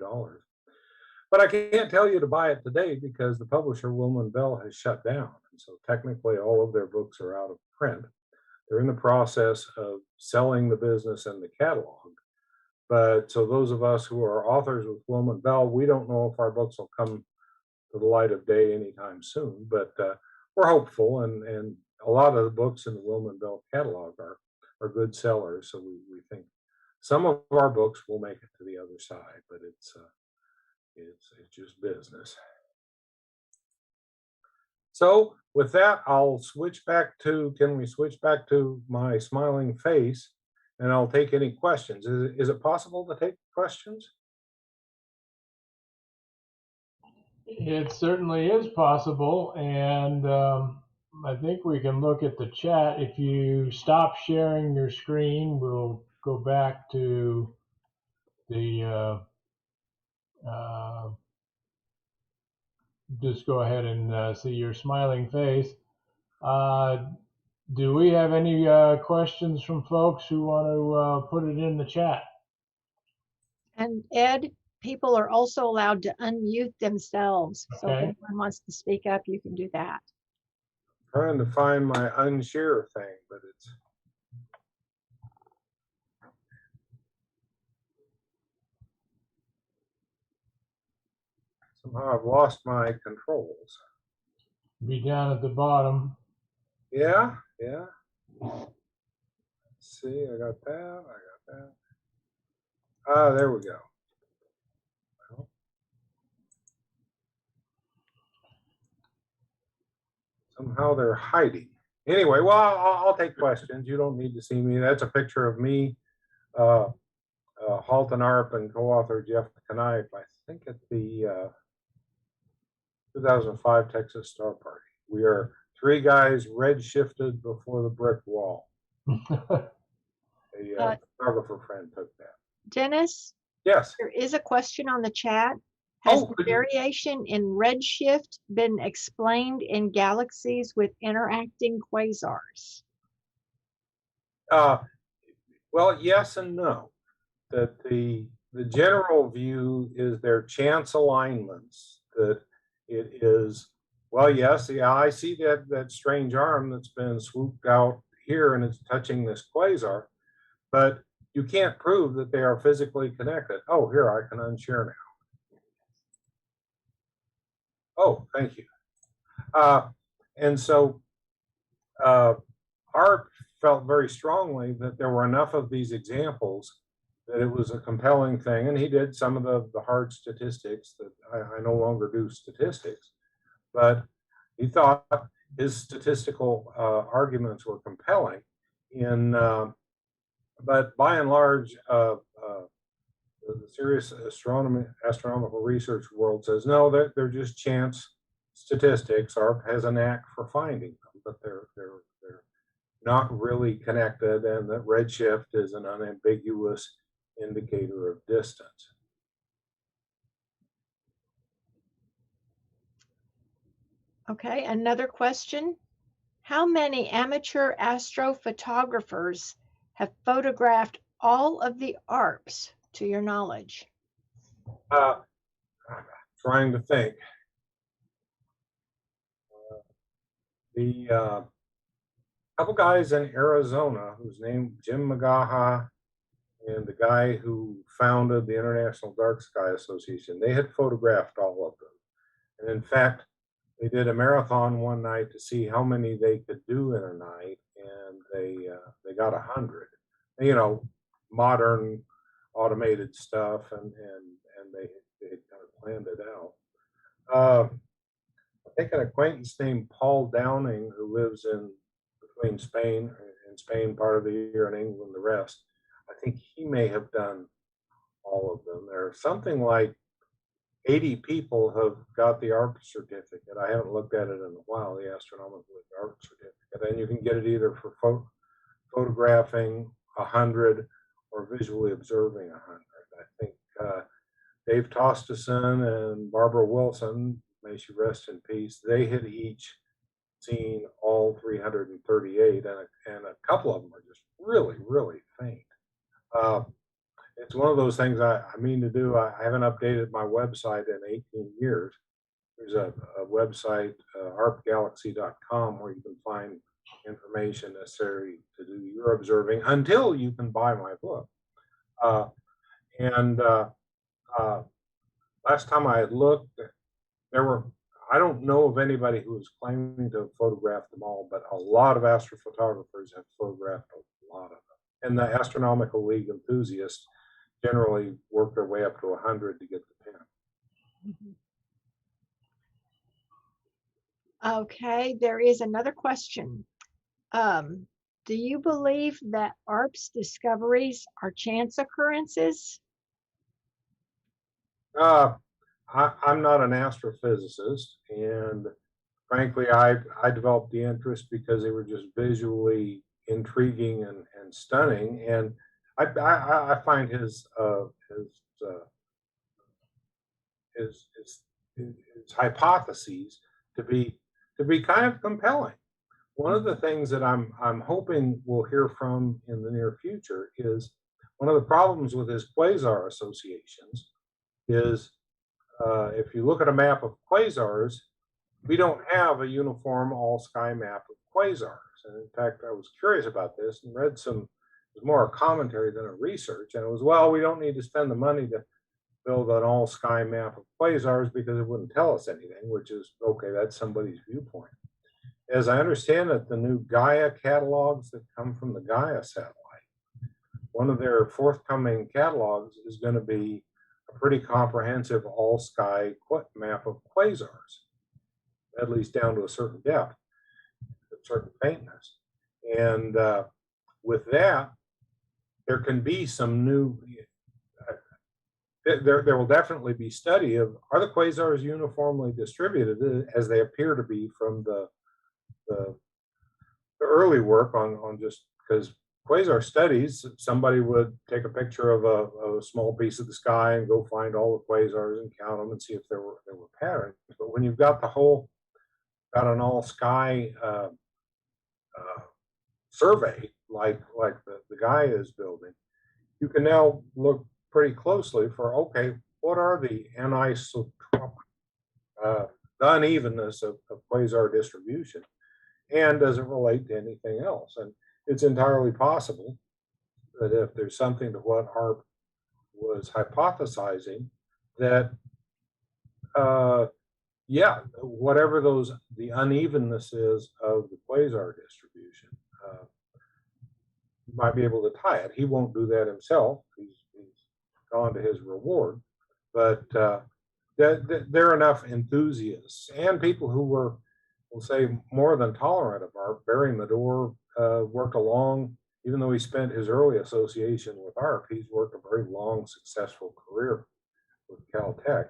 But I can't tell you to buy it today because the publisher, Wilman Bell, has shut down. And so technically all of their books are out of print. They're in the process of selling the business and the catalog. But so those of us who are authors with Wilman Bell, we don't know if our books will come to the light of day anytime soon, but we're hopeful. And a lot of the books in the Wilman Bell catalog are good sellers. So we think some of our books will make it to the other side, but it's just business. So with that, I'll switch back to, can we switch back to my smiling face, and I'll take any questions. Is it possible to take questions? It certainly is possible, and I think we can look at the chat. If you stop sharing your screen, we'll go back to the just go ahead and see your smiling face. Do we have any questions from folks who want to put it in the chat? And Ed, people are also allowed to unmute themselves. So if Okay. anyone wants to speak up, you can do that. Trying to find my unshare thing, but it's somehow I've lost my controls. Be down at the bottom. Yeah. Let's see, I got that. Ah, there we go. Well, somehow they're hiding. Anyway, well, I'll take questions. You don't need to see me. That's a picture of me, Halton Arp and co-author Jeff Knife, I think at the 2005 Texas Star Party. We are three guys red-shifted before the brick wall. A photographer friend took that. Dennis, Yes. there is a question on the chat. Has Oh, the variation in redshift been explained in galaxies with interacting quasars? Well, yes and no. That the general view is they're chance alignments. That it is, well, yes, yeah, I see that strange arm that's been swooped out here and it's touching this quasar, but you can't prove that they are physically connected. Oh, here, I can unshare now. Oh, thank you. And so Art felt very strongly that there were enough of these examples that it was a compelling thing. And he did some of the hard statistics that I no longer do statistics, but he thought his statistical arguments were compelling. But by and large, the serious astronomical research world says, no, they're just chance statistics. ARP has a knack for finding them, but they're not really connected, and that redshift is an unambiguous indicator of distance. Okay, another question. How many amateur astrophotographers have photographed all of the ARPs, to your knowledge? Trying to think. The couple guys in Arizona whose name Jim McGaha and the guy who founded the International Dark Sky Association, they had photographed all of them. And in fact, they did a marathon one night to see how many they could do in a night, and they got 100. You know, modern automated stuff, and they kind of planned it out. I think an acquaintance named Paul Downing, who lives between Spain part of the year, and England the rest. I think he may have done all of them. There's something like 80 people have got the ARP certificate. I haven't looked at it in a while, the astronomical ARP certificate, and you can get it either for photographing 100 or visually observing 100. I think Dave Tosteson and Barbara Wilson, may she rest in peace, they had each seen all 338, and a couple of them are just really, really faint. It's one of those things I mean to do. I haven't updated my website in 18 years. There's a website, arpgalaxy.com, where you can find information necessary to do your observing until you can buy my book. Last time I had looked, I don't know of anybody who is claiming to have photographed them all, but a lot of astrophotographers have photographed a lot of them. And the Astronomical League enthusiasts generally work their way up to 100 to get the pin. Okay, there is another question. Do you believe that ARP's discoveries are chance occurrences? I'm not an astrophysicist, and frankly, I developed the interest because they were just visually intriguing and stunning, and I find his hypotheses to be kind of compelling. One of the things that I'm hoping we'll hear from in the near future is one of the problems with his quasar associations is if you look at a map of quasars, we don't have a uniform all-sky map of quasars. And in fact, I was curious about this and read some, it was more a commentary than a research. And it was, well, we don't need to spend the money to build an all-sky map of quasars because it wouldn't tell us anything, which is, okay, that's somebody's viewpoint. As I understand it, the new Gaia catalogs that come from the Gaia satellite, one of their forthcoming catalogs is going to be a pretty comprehensive all-sky map of quasars, at least down to a certain depth, a certain faintness. And with that, there can be some new, there will definitely be study of, are the quasars uniformly distributed as they appear to be from the early work on just, because quasar studies, somebody would take a picture of a small piece of the sky and go find all the quasars and count them and see if there were patterns. But when you've got got an all sky survey like the guy is building, you can now look pretty closely for, okay, what are the anisotropic, the unevenness of quasar distribution, and does it relate to anything else? And it's entirely possible that if there's something to what Harp was hypothesizing, that yeah, whatever the unevenness is of the quasar distribution, you might be able to tie it. He won't do that himself. He's gone to his reward, but there are enough enthusiasts and people who were, we'll say, more than tolerant of ARP. Barry Medor worked along, even though he spent his early association with ARP, he's worked a very long, successful career with Caltech.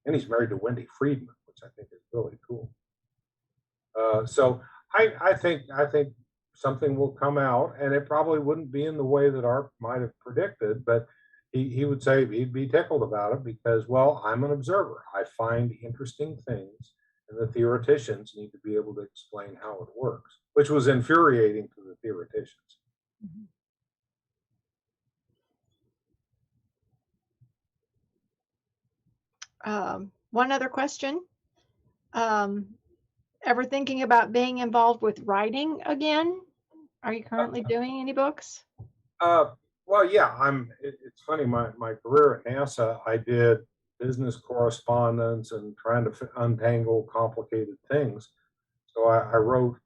And he's married to Wendy Friedman, which I think is really cool. So I think something will come out, and it probably wouldn't be in the way that ARP might have predicted, but he would say he'd be tickled about it because, well, I'm an observer. I find interesting things, and the theoreticians need to be able to explain how it works, which was infuriating to the theoreticians. One other question. Ever thinking about being involved with writing again? Are you currently doing any books? Well, yeah, it's funny, my career at NASA, I did business correspondence and trying to untangle complicated things. So I wrote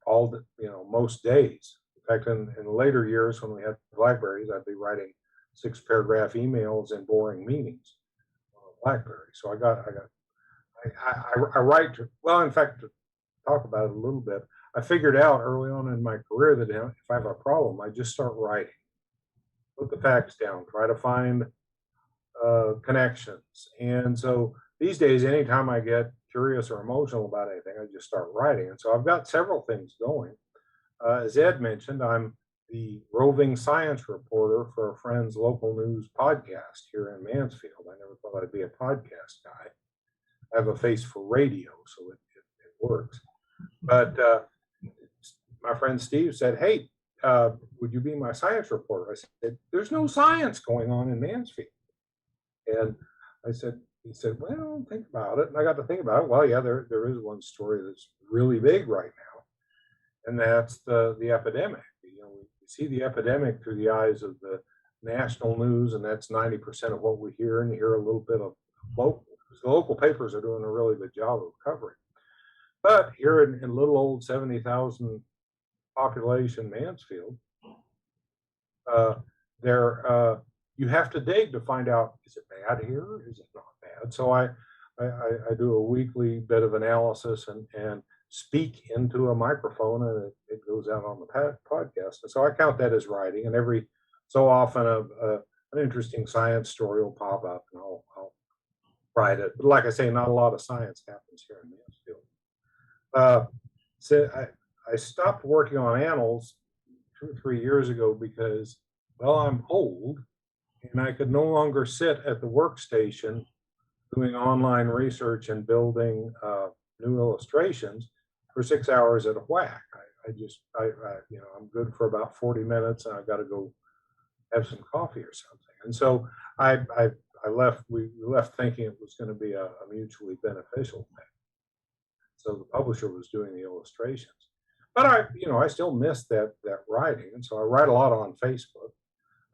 most days. In fact, in the later years when we had Blackberries, I'd be writing 6-paragraph emails in boring meetings on a Blackberry. So I write, well, in fact, to talk about it a little bit, I figured out early on in my career that if I have a problem, I just start writing. Put the facts down, try to find connections. And so these days, anytime I get curious or emotional about anything, I just start writing. And so I've got several things going. As Ed mentioned, I'm the roving science reporter for a friend's local news podcast here in Mansfield. I never thought I'd be a podcast guy. I have a face for radio, so it works. But my friend Steve said, hey, would you be my science reporter? I said, there's no science going on in Mansfield. And he said, well, think about it. And I got to think about it. Well, yeah, there is one story that's really big right now, and that's the epidemic. We see the epidemic through the eyes of the national news, and that's 90% of what we hear, and you hear a little bit of local. The local papers are doing a really good job of covering. But here in little old 70,000 population Mansfield, you have to dig to find out, is it bad here? Is it not bad? So I do a weekly bit of analysis and speak into a microphone, and it goes out on the podcast. And so I count that as writing. And every so often an interesting science story will pop up, and I'll write it. But like I say, not a lot of science happens here in Mansfield. So I stopped working on annals 2 or 3 years ago because, well, I'm old and I could no longer sit at the workstation doing online research and building new illustrations for 6 hours at a whack. I'm good for about 40 minutes, and I got to go have some coffee or something. And so we left thinking it was going to be a mutually beneficial thing. So the publisher was doing the illustrations, but I still miss that writing, and so I write a lot on Facebook.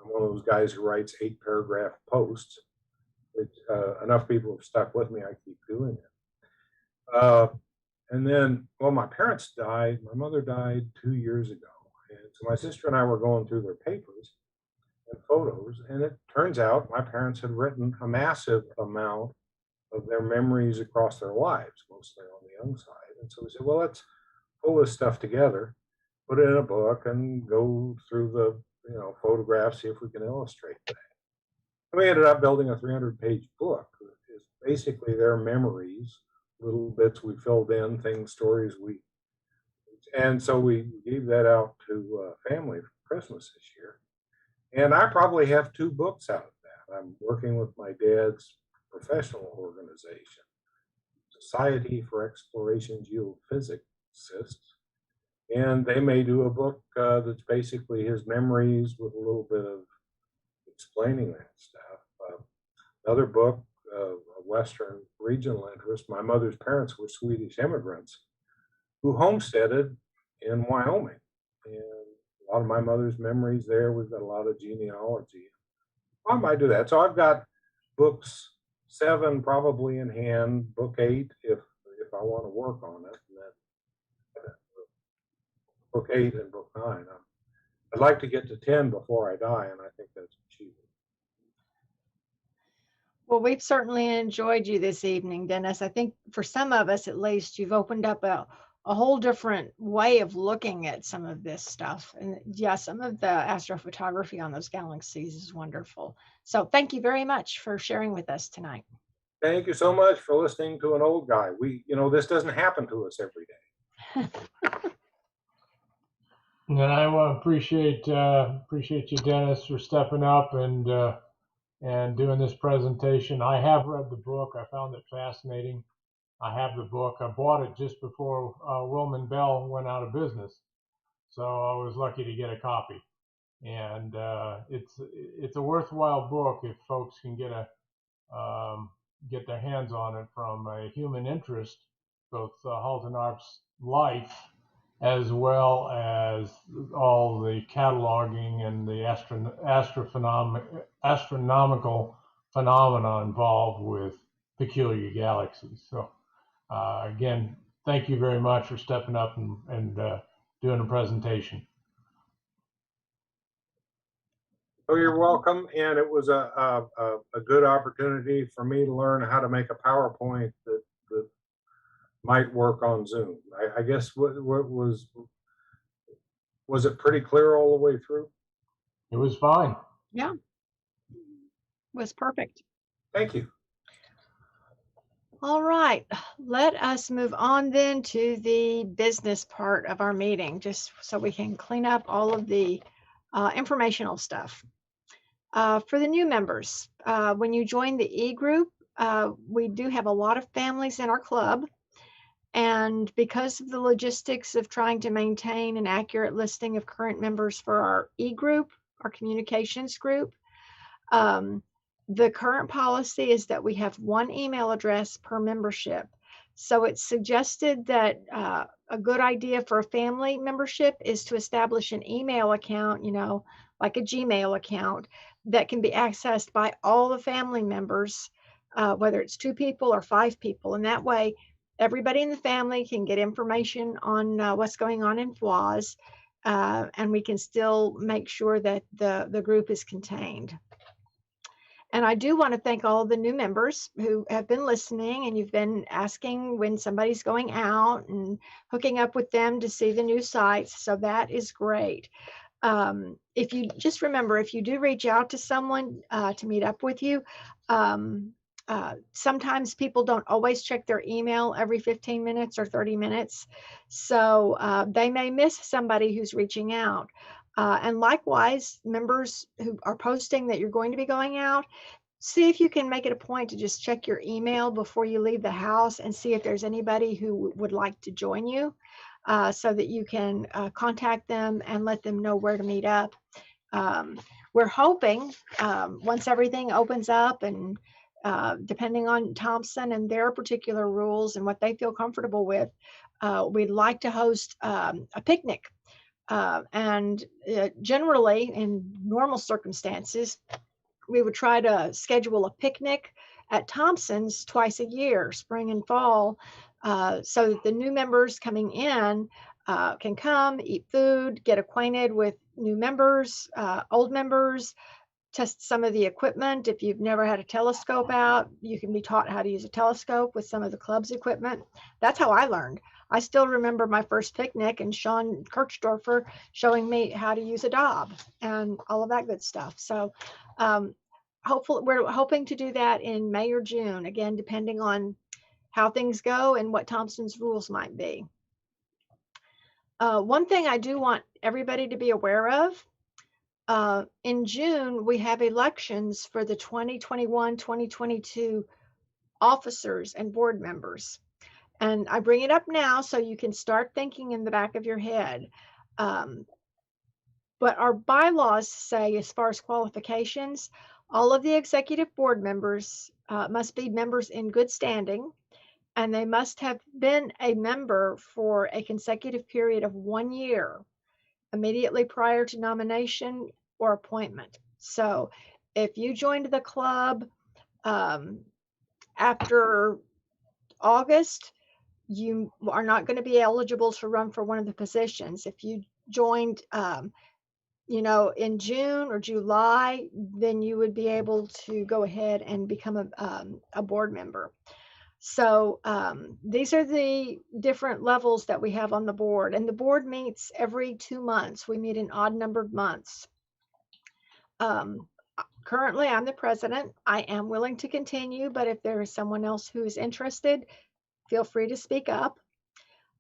I'm one of those guys who writes 8-paragraph posts, which enough people have stuck with me. I keep doing it. And then, well, my parents died. My mother died 2 years ago, and so my sister and I were going through their papers and photos, and it turns out my parents had written a massive amount of their memories across their lives, mostly on the young side. And so we said, well, let's pull this stuff together, put it in a book, and go through the photographs, see if we can illustrate that. And we ended up building a 300-page book. It's basically their memories, little bits we filled in, stories and so we gave that out to family for Christmas this year. And I probably have 2 books out of that. I'm working with my dad's professional organization, Society for Exploration Geophysicists, and they may do a book that's basically his memories with a little bit of explaining that stuff. Another book, a Western regional interest. My mother's parents were Swedish immigrants who homesteaded in Wyoming, and a lot of my mother's memories there. We've got a lot of genealogy. I might do that. So I've got books 7 probably in hand, book 8 if I want to work on it, and then book 8 and book 9. I'd like to get to 10 before I die, and I think that's achievable. Well, we've certainly enjoyed you this evening, Dennis. I think for some of us, at least, you've opened up a whole different way of looking at some of this stuff. And yeah, some of the astrophotography on those galaxies is wonderful. So thank you very much for sharing with us tonight. Thank you so much for listening to an old guy. This doesn't happen to us every day. And I want to appreciate you, Dennis, for stepping up and doing this presentation. I have read the book. I found it fascinating. I have the book. I bought it just before Wilman Bell went out of business, so I was lucky to get a copy. And it's a worthwhile book if folks can get their hands on it from a human interest, both Haltenarp's life as well as all the cataloging and the astronomical phenomena involved with Peculiar Galaxies. So again, thank you very much for stepping up and doing a presentation. Oh, you're welcome. And it was a good opportunity for me to learn how to make a PowerPoint that might work on Zoom. I guess what was it pretty clear all the way through? It was fine. Yeah, it was perfect. Thank you. All right, let us move on then to the business part of our meeting, just so we can clean up all of the informational stuff. For the new members, when you join the e-group, we do have a lot of families in our club. And because of the logistics of trying to maintain an accurate listing of current members for our e-group, our communications group, the current policy is that we have 1 email address per membership. So it's suggested that a good idea for a family membership is to establish an email account, like a Gmail account that can be accessed by all the family members, whether it's 2 people or 5 people. And that way, everybody in the family can get information on what's going on in FWAS, and we can still make sure that the group is contained. And I do want to thank all the new members who have been listening, and you've been asking when somebody's going out and hooking up with them to see the new sites. So that is great. If you just remember, if you do reach out to someone to meet up with you, sometimes people don't always check their email every 15 minutes or 30 minutes. So they may miss somebody who's reaching out. And likewise, members who are posting that you're going to be going out, see if you can make it a point to just check your email before you leave the house and see if there's anybody who would like to join you, so that you can contact them and let them know where to meet up. we're hoping once everything opens up and depending on Thompson and their particular rules and what they feel comfortable with, we'd like to host a picnic. And generally, in normal circumstances, we would try to schedule a picnic at Thompson's twice a year, spring and fall, so that the new members coming in can come, eat food, get acquainted with new members, old members, test some of the equipment. If you've never had a telescope out, you can be taught how to use a telescope with some of the club's equipment. That's how I learned. I still remember my first picnic and Sean Kirchdorfer showing me how to use a Dob and all of that good stuff. So hopefully we're hoping to do that in May or June, again, depending on how things go and what Thompson's rules might be. One thing I do want everybody to be aware of, in June, we have elections for the 2021-2022 officers and board members. And I bring it up now so you can start thinking in the back of your head. But our bylaws say, as far as qualifications, all of the executive board members must be members in good standing, and they must have been a member for a consecutive period of 1 year immediately prior to nomination or appointment. So if you joined the club after August, you are not going to be eligible to run for one of the positions. If you joined in June or July, then you would be able to go ahead and become a board member. So these are the different levels that we have on the board, and the board meets every 2 months. We meet in odd numbered months. Currently, I'm the president. I am willing to continue, but if there is someone else who is interested, feel free to speak up.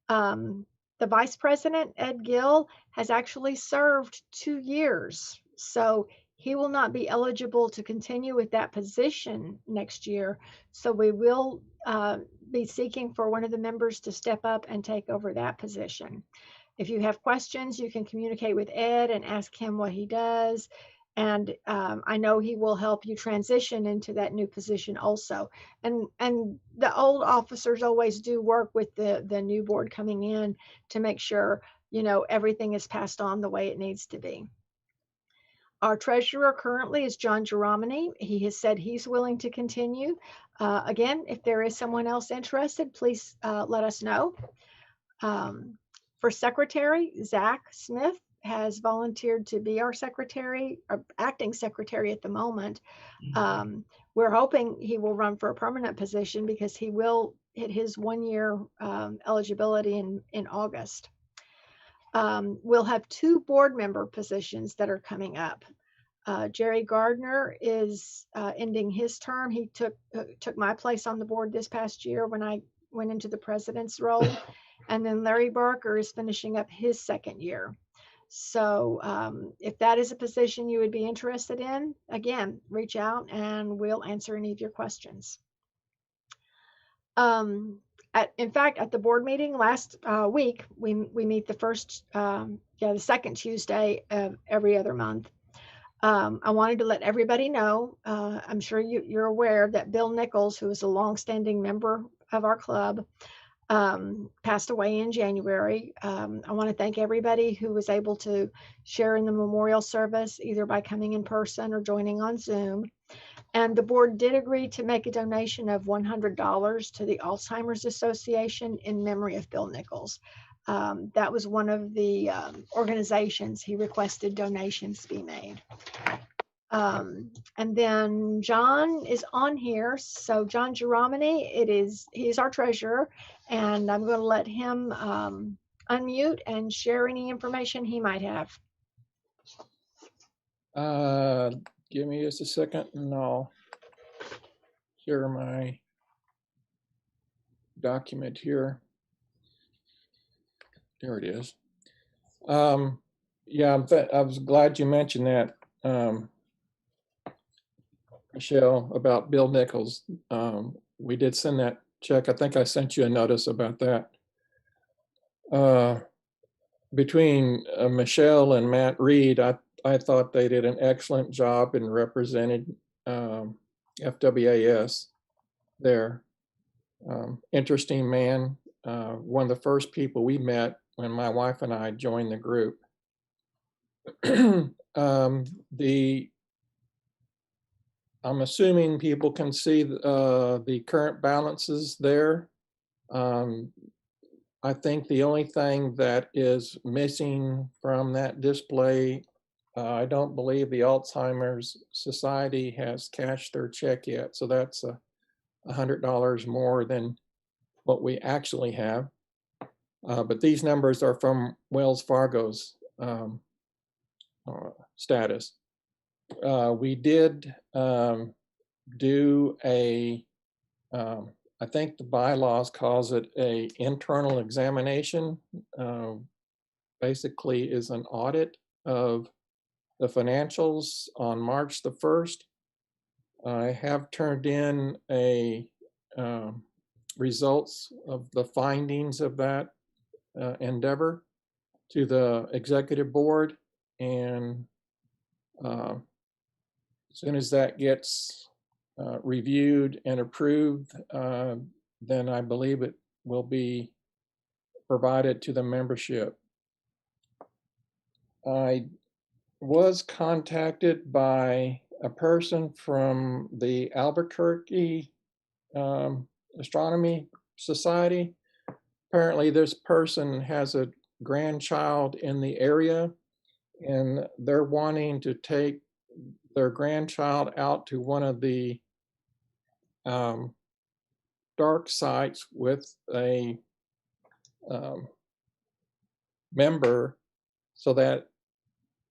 The vice president, Ed Gill, has actually served 2 years, so he will not be eligible to continue with that position next year. So we will be seeking for one of the members to step up and take over that position. If you have questions, you can communicate with Ed and ask him what he does. And I know he will help you transition into that new position also. And the old officers always do work with the new board coming in to make sure, everything is passed on the way it needs to be. Our treasurer currently is John Geromini. He has said he's willing to continue. Again, if there is someone else interested, please let us know. For secretary, Zach Smith has volunteered to be our secretary, or acting secretary at the moment. We're hoping he will run for a permanent position because he will hit his 1 year eligibility in August. We'll have 2 board member positions that are coming up. Jerry Gardner is ending his term. He took my place on the board this past year when I went into the president's role. And then Larry Barker is finishing up his 2nd year. So if that is a position you would be interested in, again, reach out and we'll answer any of your questions. In fact, at the board meeting last week, we meet the second Tuesday of every other month. I wanted to let everybody know, I'm sure you're aware that Bill Nichols, who is a longstanding member of our club, passed away in January. I want to thank everybody who was able to share in the memorial service, either by coming in person or joining on Zoom. And the board did agree to make a donation of $100 to the Alzheimer's Association in memory of Bill Nichols. That was one of the organizations he requested donations be made. And then John is on here. So John Geromini, he's our treasurer, and I'm going to let him unmute and share any information he might have. Give me just a second and I'll share my document here. There it is. Yeah, I was glad you mentioned that, Michelle, about Bill Nichols. We did send that check. I think I sent you a notice about that. Between Michelle and Matt Reed, I thought they did an excellent job and represented FWAS there. Interesting man. One of the first people we met when my wife and I joined the group. I'm assuming people can see the current balances there. I think the only thing that is missing from that display, I don't believe the Alzheimer's Society has cashed their check yet. So that's $100 more than what we actually have. But these numbers are from Wells Fargo's status. We did do a, I think the bylaws calls it a internal examination. Basically is an audit of the financials on March the 1st. I have turned in a results of the findings of that endeavor to the executive board, and as soon as that gets reviewed and approved, then I believe it will be provided to the membership. I was contacted by a person from the Albuquerque Astronomy Society. Apparently this person has a grandchild in the area, and they're wanting to take their grandchild out to one of the dark sites with a member, so that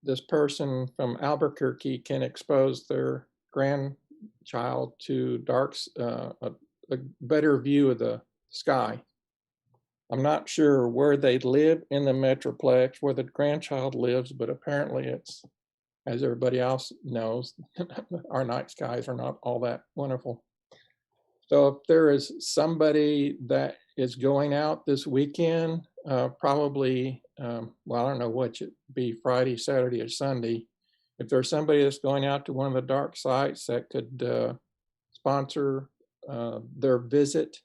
this person from Albuquerque can expose their grandchild to a better view of the sky. I'm not sure where they live in the Metroplex, where the grandchild lives, but apparently it's, as everybody else knows, our night skies are not all that wonderful. So if there is somebody that is going out this weekend, probably, well, I don't know what it be, Friday, Saturday, or Sunday. If there's somebody that's going out to one of the dark sites that could sponsor their visit,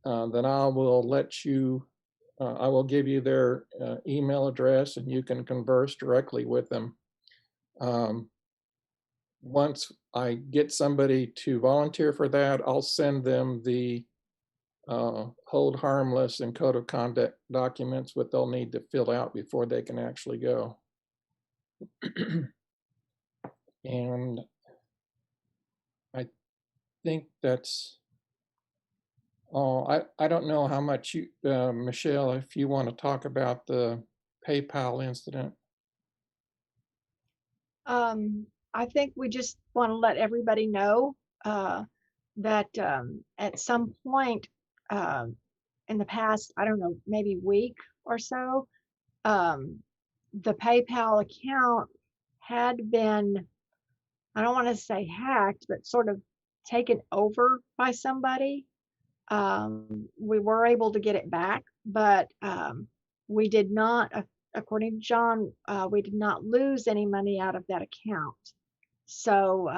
then I will let you, I will give you their email address, and you can converse directly with them. Once I get somebody to volunteer for that, I'll send them the hold harmless and code of conduct documents, what they'll need to fill out before they can actually go. And I think that's all. I don't know how much you, Michelle, if you want to talk about the PayPal incident. I think we just want to let everybody know that at some point in the past, I don't know, maybe week or so, the PayPal account had been, I don't want to say hacked, but sort of taken over by somebody. We were able to get it back, but we did not, according to John, we did not lose any money out of that account. So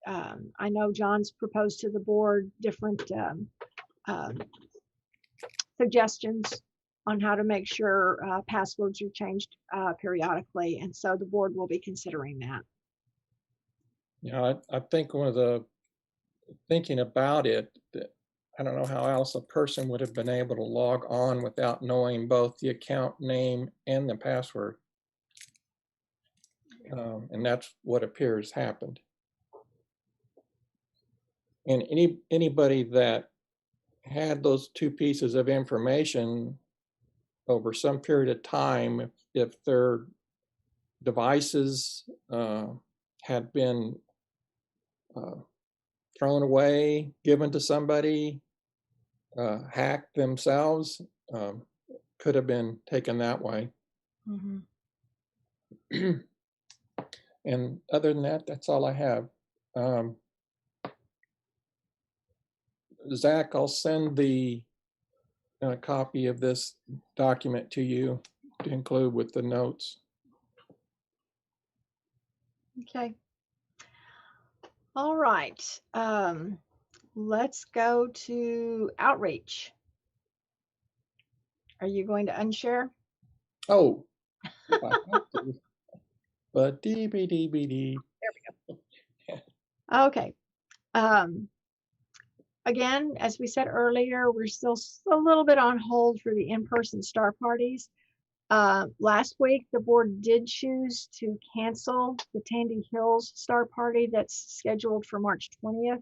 I know John's proposed to the board different suggestions on how to make sure passwords are changed periodically, and so the board will be considering that. Yeah, I think one of the, thinking about it, that I don't know how else a person would have been able to log on without knowing both the account name and the password. And that's what appears happened. And anybody that had those two pieces of information over some period of time, if their devices had been thrown away, given to somebody, hacked themselves, could have been taken that way. Mm-hmm. And other than that, that's all I have. Zach, I'll send the copy of this document to you to include with the notes. Okay. All right. Let's go to outreach. Are you going to unshare? Oh, if I have to. But dee. Okay. Again, as we said earlier, we're still a little bit on hold for the in-person star parties. Last week, the board did choose to cancel the Tandy Hills Star Party that's scheduled for March 20th.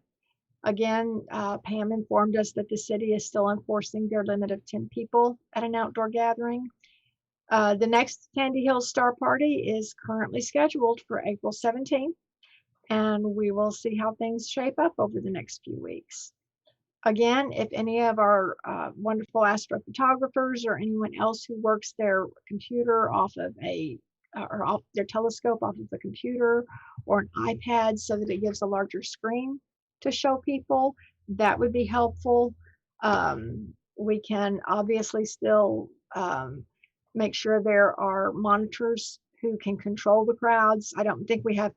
Again, Pam informed us that the city is still enforcing their limit of 10 people at an outdoor gathering. The next Tandy Hills Star Party is currently scheduled for April 17th, and we will see how things shape up over the next few weeks. Again, if any of our wonderful astrophotographers or anyone else who works their computer off of or off their telescope off of the computer or an iPad so that it gives a larger screen to show people, that would be helpful. We can obviously still make sure there are monitors who can control the crowds. I don't think we have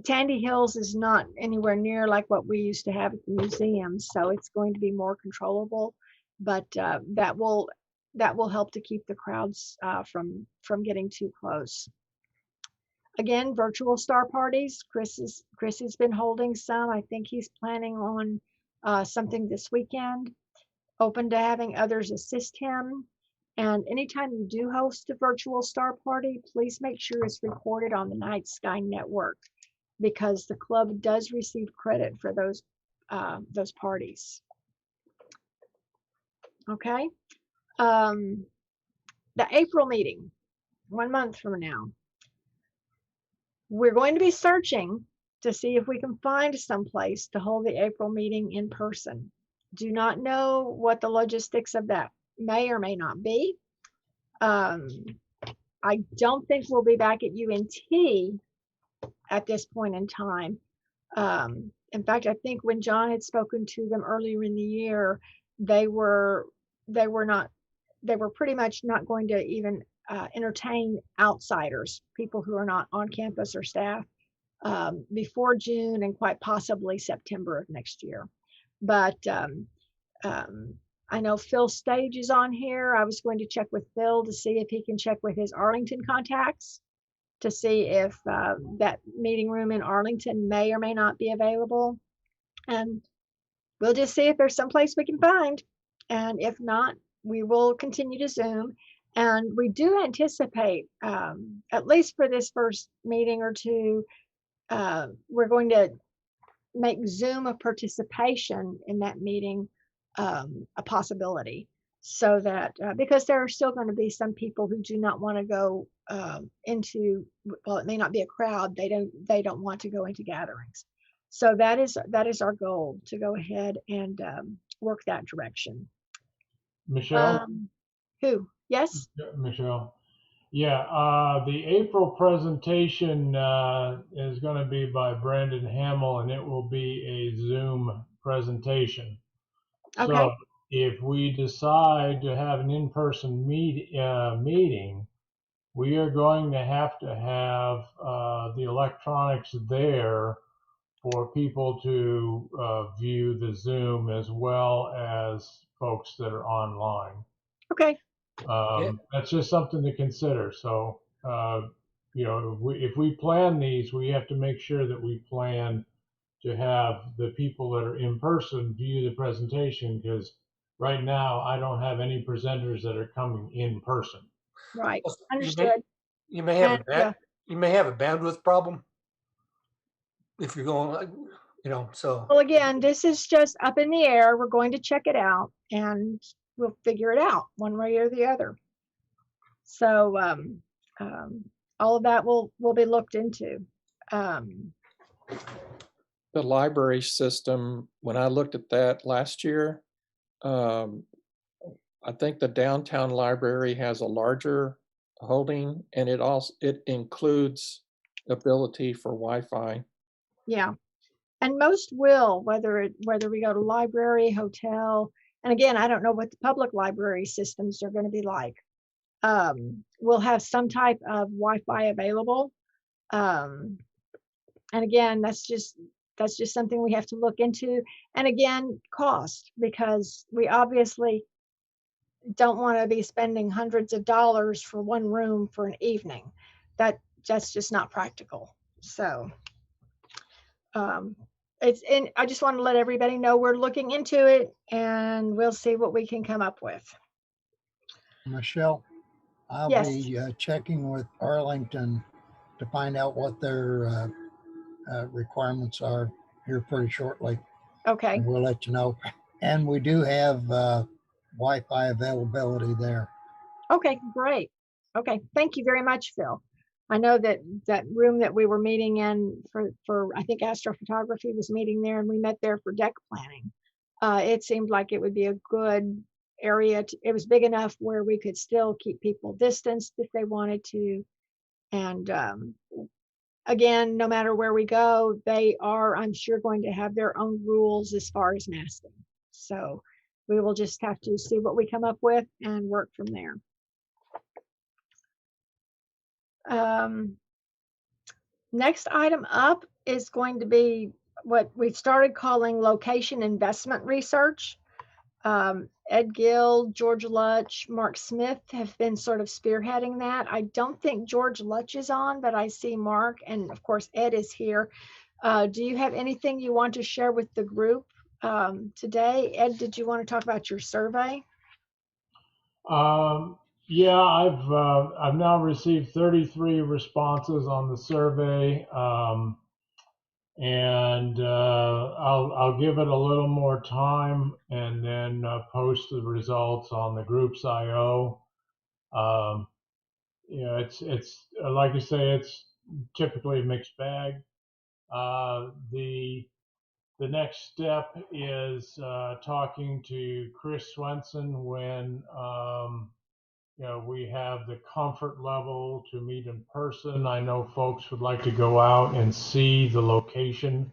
Tandy Hills is not anywhere near like what we used to have at the museum, so it's going to be more controllable. But that will help to keep the crowds from getting too close. Again, virtual star parties. Chris has been holding some. I think he's planning on something this weekend. Open to having others assist him. And anytime you do host a virtual star party, please make sure it's recorded on the Night Sky Network, because the club does receive credit for those parties. Okay. The April meeting, 1 month from now, we're going to be searching to see if we can find some place to hold the April meeting in person. Do not know what the logistics of that may or may not be. I don't think we'll be back at UNT at this point in time. In fact, I think when John had spoken to them earlier in the year, they were pretty much not going to even entertain outsiders, people who are not on campus or staff, before June and quite possibly September of next year. But I know Phil Stage is on here. I was going to check with Phil to see if he can check with his Arlington contacts to see if that meeting room in Arlington may or may not be available. And we'll just see if there's some place we can find. And if not, we will continue to Zoom. And we do anticipate, at least for this first meeting or two, we're going to make Zoom a participation in that meeting a possibility. So that, because there are still going to be some people who do not want to go into, well, it may not be a crowd, they don't want to go into gatherings. So that is our goal, to go ahead and work that direction. Michelle? Who? Yes? Michelle. Yeah, the April presentation is going to be by Brandon Hamill, and it will be a Zoom presentation. Okay. So if we decide to have an in-person meeting, we are going to have the electronics there for people to view the Zoom, as well as folks that are online. Okay. That's just something to consider. So, if we plan these, we have to make sure that we plan to have the people that are in person view the presentation, because right now I don't have any presenters that are coming in person. Right. Understood. You may have And, you may have a bandwidth problem if you're going, so. well, again, this is just up in the air. We're going to check it out and we'll figure it out one way or the other. So all of that will be looked into. The library system, when I looked at that last year, I think the downtown library has a larger holding, and it includes ability for Wi-Fi. Yeah, and most will, whether we go to library, hotel, and again, I don't know what the public library systems are going to be like. We'll have some type of Wi-Fi available. And again, that's just something we have to look into. And again, cost, because we obviously don't want to be spending hundreds of dollars for one room for an evening. That's just not practical. So it's and I just want to let everybody know we're looking into it, and we'll see what we can come up with. Michelle, I'll Yes. be checking with Arlington to find out what their requirements are here pretty shortly. Okay. And we'll let you know. And we do have Wi-Fi availability there. Okay, great. Okay, thank you very much, Phil. I know that room that we were meeting in for I think astrophotography was meeting there, and we met there for deck planning. It seemed like it would be a good area. It was big enough where we could still keep people distanced if they wanted to. And again, no matter where we go, they are, I'm sure, going to have their own rules as far as masking. So we will just have to see what we come up with and work from there. Next item up is going to be what we've started calling location investment research. Ed Gill, George Lutch, Mark Smith have been sort of spearheading that. I don't think George Lutch is on, but I see Mark, and of course Ed is here. Do you have anything you want to share with the group today? Ed, did you want to talk about your survey? Yeah, I've now received 33 responses on the survey, and I'll give it a little more time and then post the results on the group's IO. You know, it's like you say, it's typically a mixed bag. The next step is talking to Chris Swenson when you know, we have the comfort level to meet in person. I know folks would like to go out and see the location.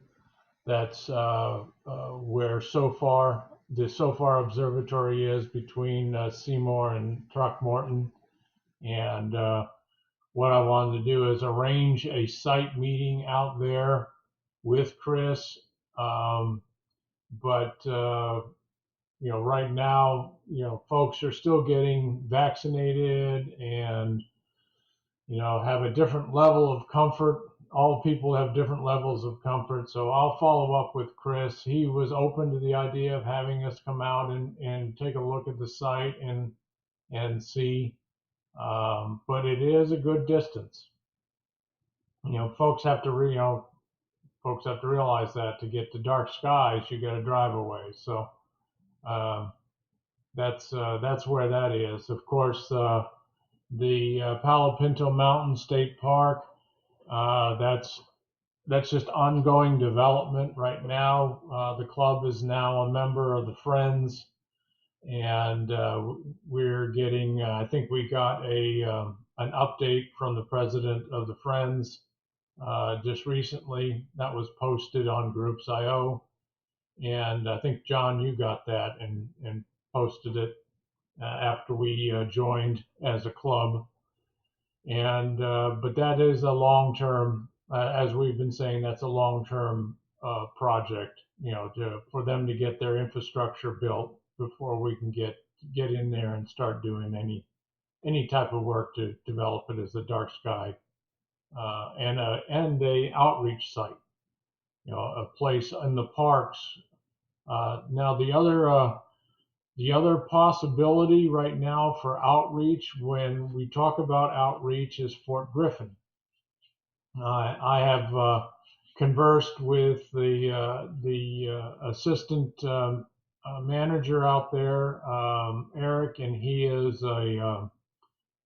That's where the SOFAR observatory is between Seymour and Throckmorton. And what I wanted to do is arrange a site meeting out there with Chris. But you know, right now, you know, folks are still getting vaccinated and, you know, have a different level of comfort. All people have different levels of comfort. So I'll follow up with Chris. He was open to the idea of having us come out and take a look at the site and see. But it is a good distance. You know, folks have to realize that to get to dark skies, you got to drive away. So that's where that is. Of course, the Palo Pinto Mountain State Park, that's just ongoing development right now. The club is now a member of the Friends, and we're getting. I think we got an update from the president of the Friends just recently. That was posted on Groups.io, and I think John, you got that and posted it after we joined as a club. And but that is a long-term, as we've been saying, that's a long-term project. You know, for them to get their infrastructure built before we can get in there and start doing any type of work to develop it as a dark sky and a outreach site. You know, a place in the parks. Now the other possibility right now for outreach, when we talk about outreach, is Fort Griffin. I have conversed with the assistant manager out there, Eric, and he is a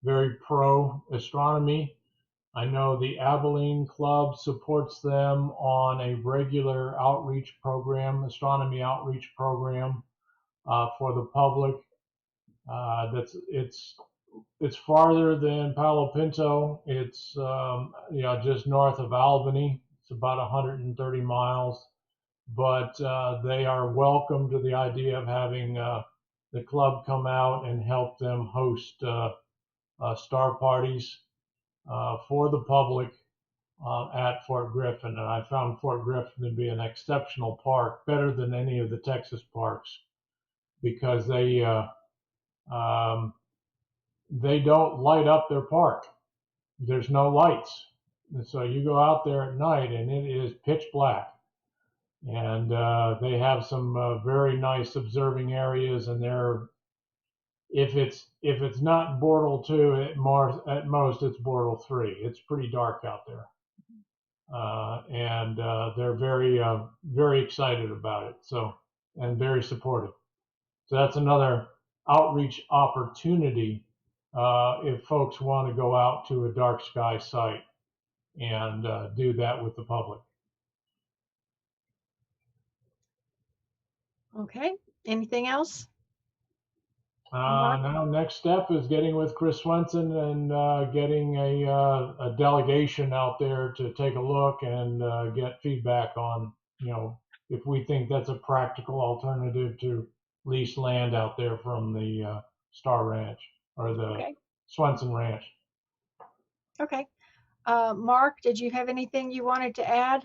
very pro astronomy. I know the Abilene Club supports them on a regular outreach program, astronomy outreach program for the public. It's farther than Palo Pinto. It's you know, just north of Albany. It's about 130 miles, but they are welcome to the idea of having the club come out and help them host star parties for the public at Fort Griffin, and I found Fort Griffin to be an exceptional park, better than any of the Texas parks, because they don't light up their park. There's no lights, and so you go out there at night and it is pitch black. And they have some very nice observing areas, and they're if it's not Bortle 2, at most it's Bortle 3. It's pretty dark out there, and they're very excited about it. So, and very supportive. So that's another outreach opportunity if folks want to go out to a dark sky site and do that with the public. Okay, anything else? Now, next step is getting with Chris Swenson and getting a delegation out there to take a look and get feedback on, if we think that's a practical alternative to lease land out there from the Star Ranch or the Okay. Swenson Ranch. Okay. Mark, did you have anything you wanted to add?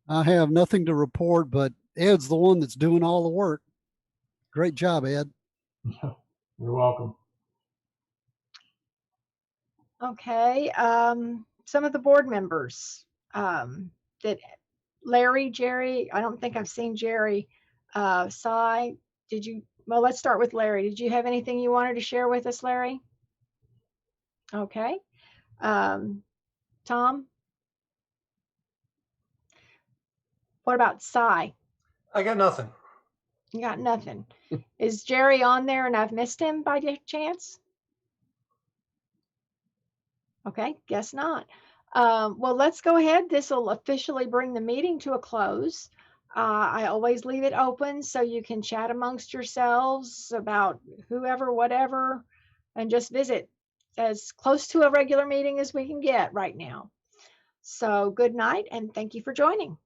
I have nothing to report, but Ed's the one that's doing all the work. Great job, Ed. You're welcome. Okay. Some of the board members that Larry, Jerry, I don't think I've seen Jerry. Cy, well, let's start with Larry. Did you have anything you wanted to share with us, Larry? Okay. Tom? What about Cy? I got nothing. You got nothing. Is Jerry on there and I've missed him by chance? Okay, guess not. Well, let's go ahead. This will officially bring the meeting to a close. I always leave it open so you can chat amongst yourselves about whoever, whatever, and just visit as close to a regular meeting as we can get right now. So good night and thank you for joining.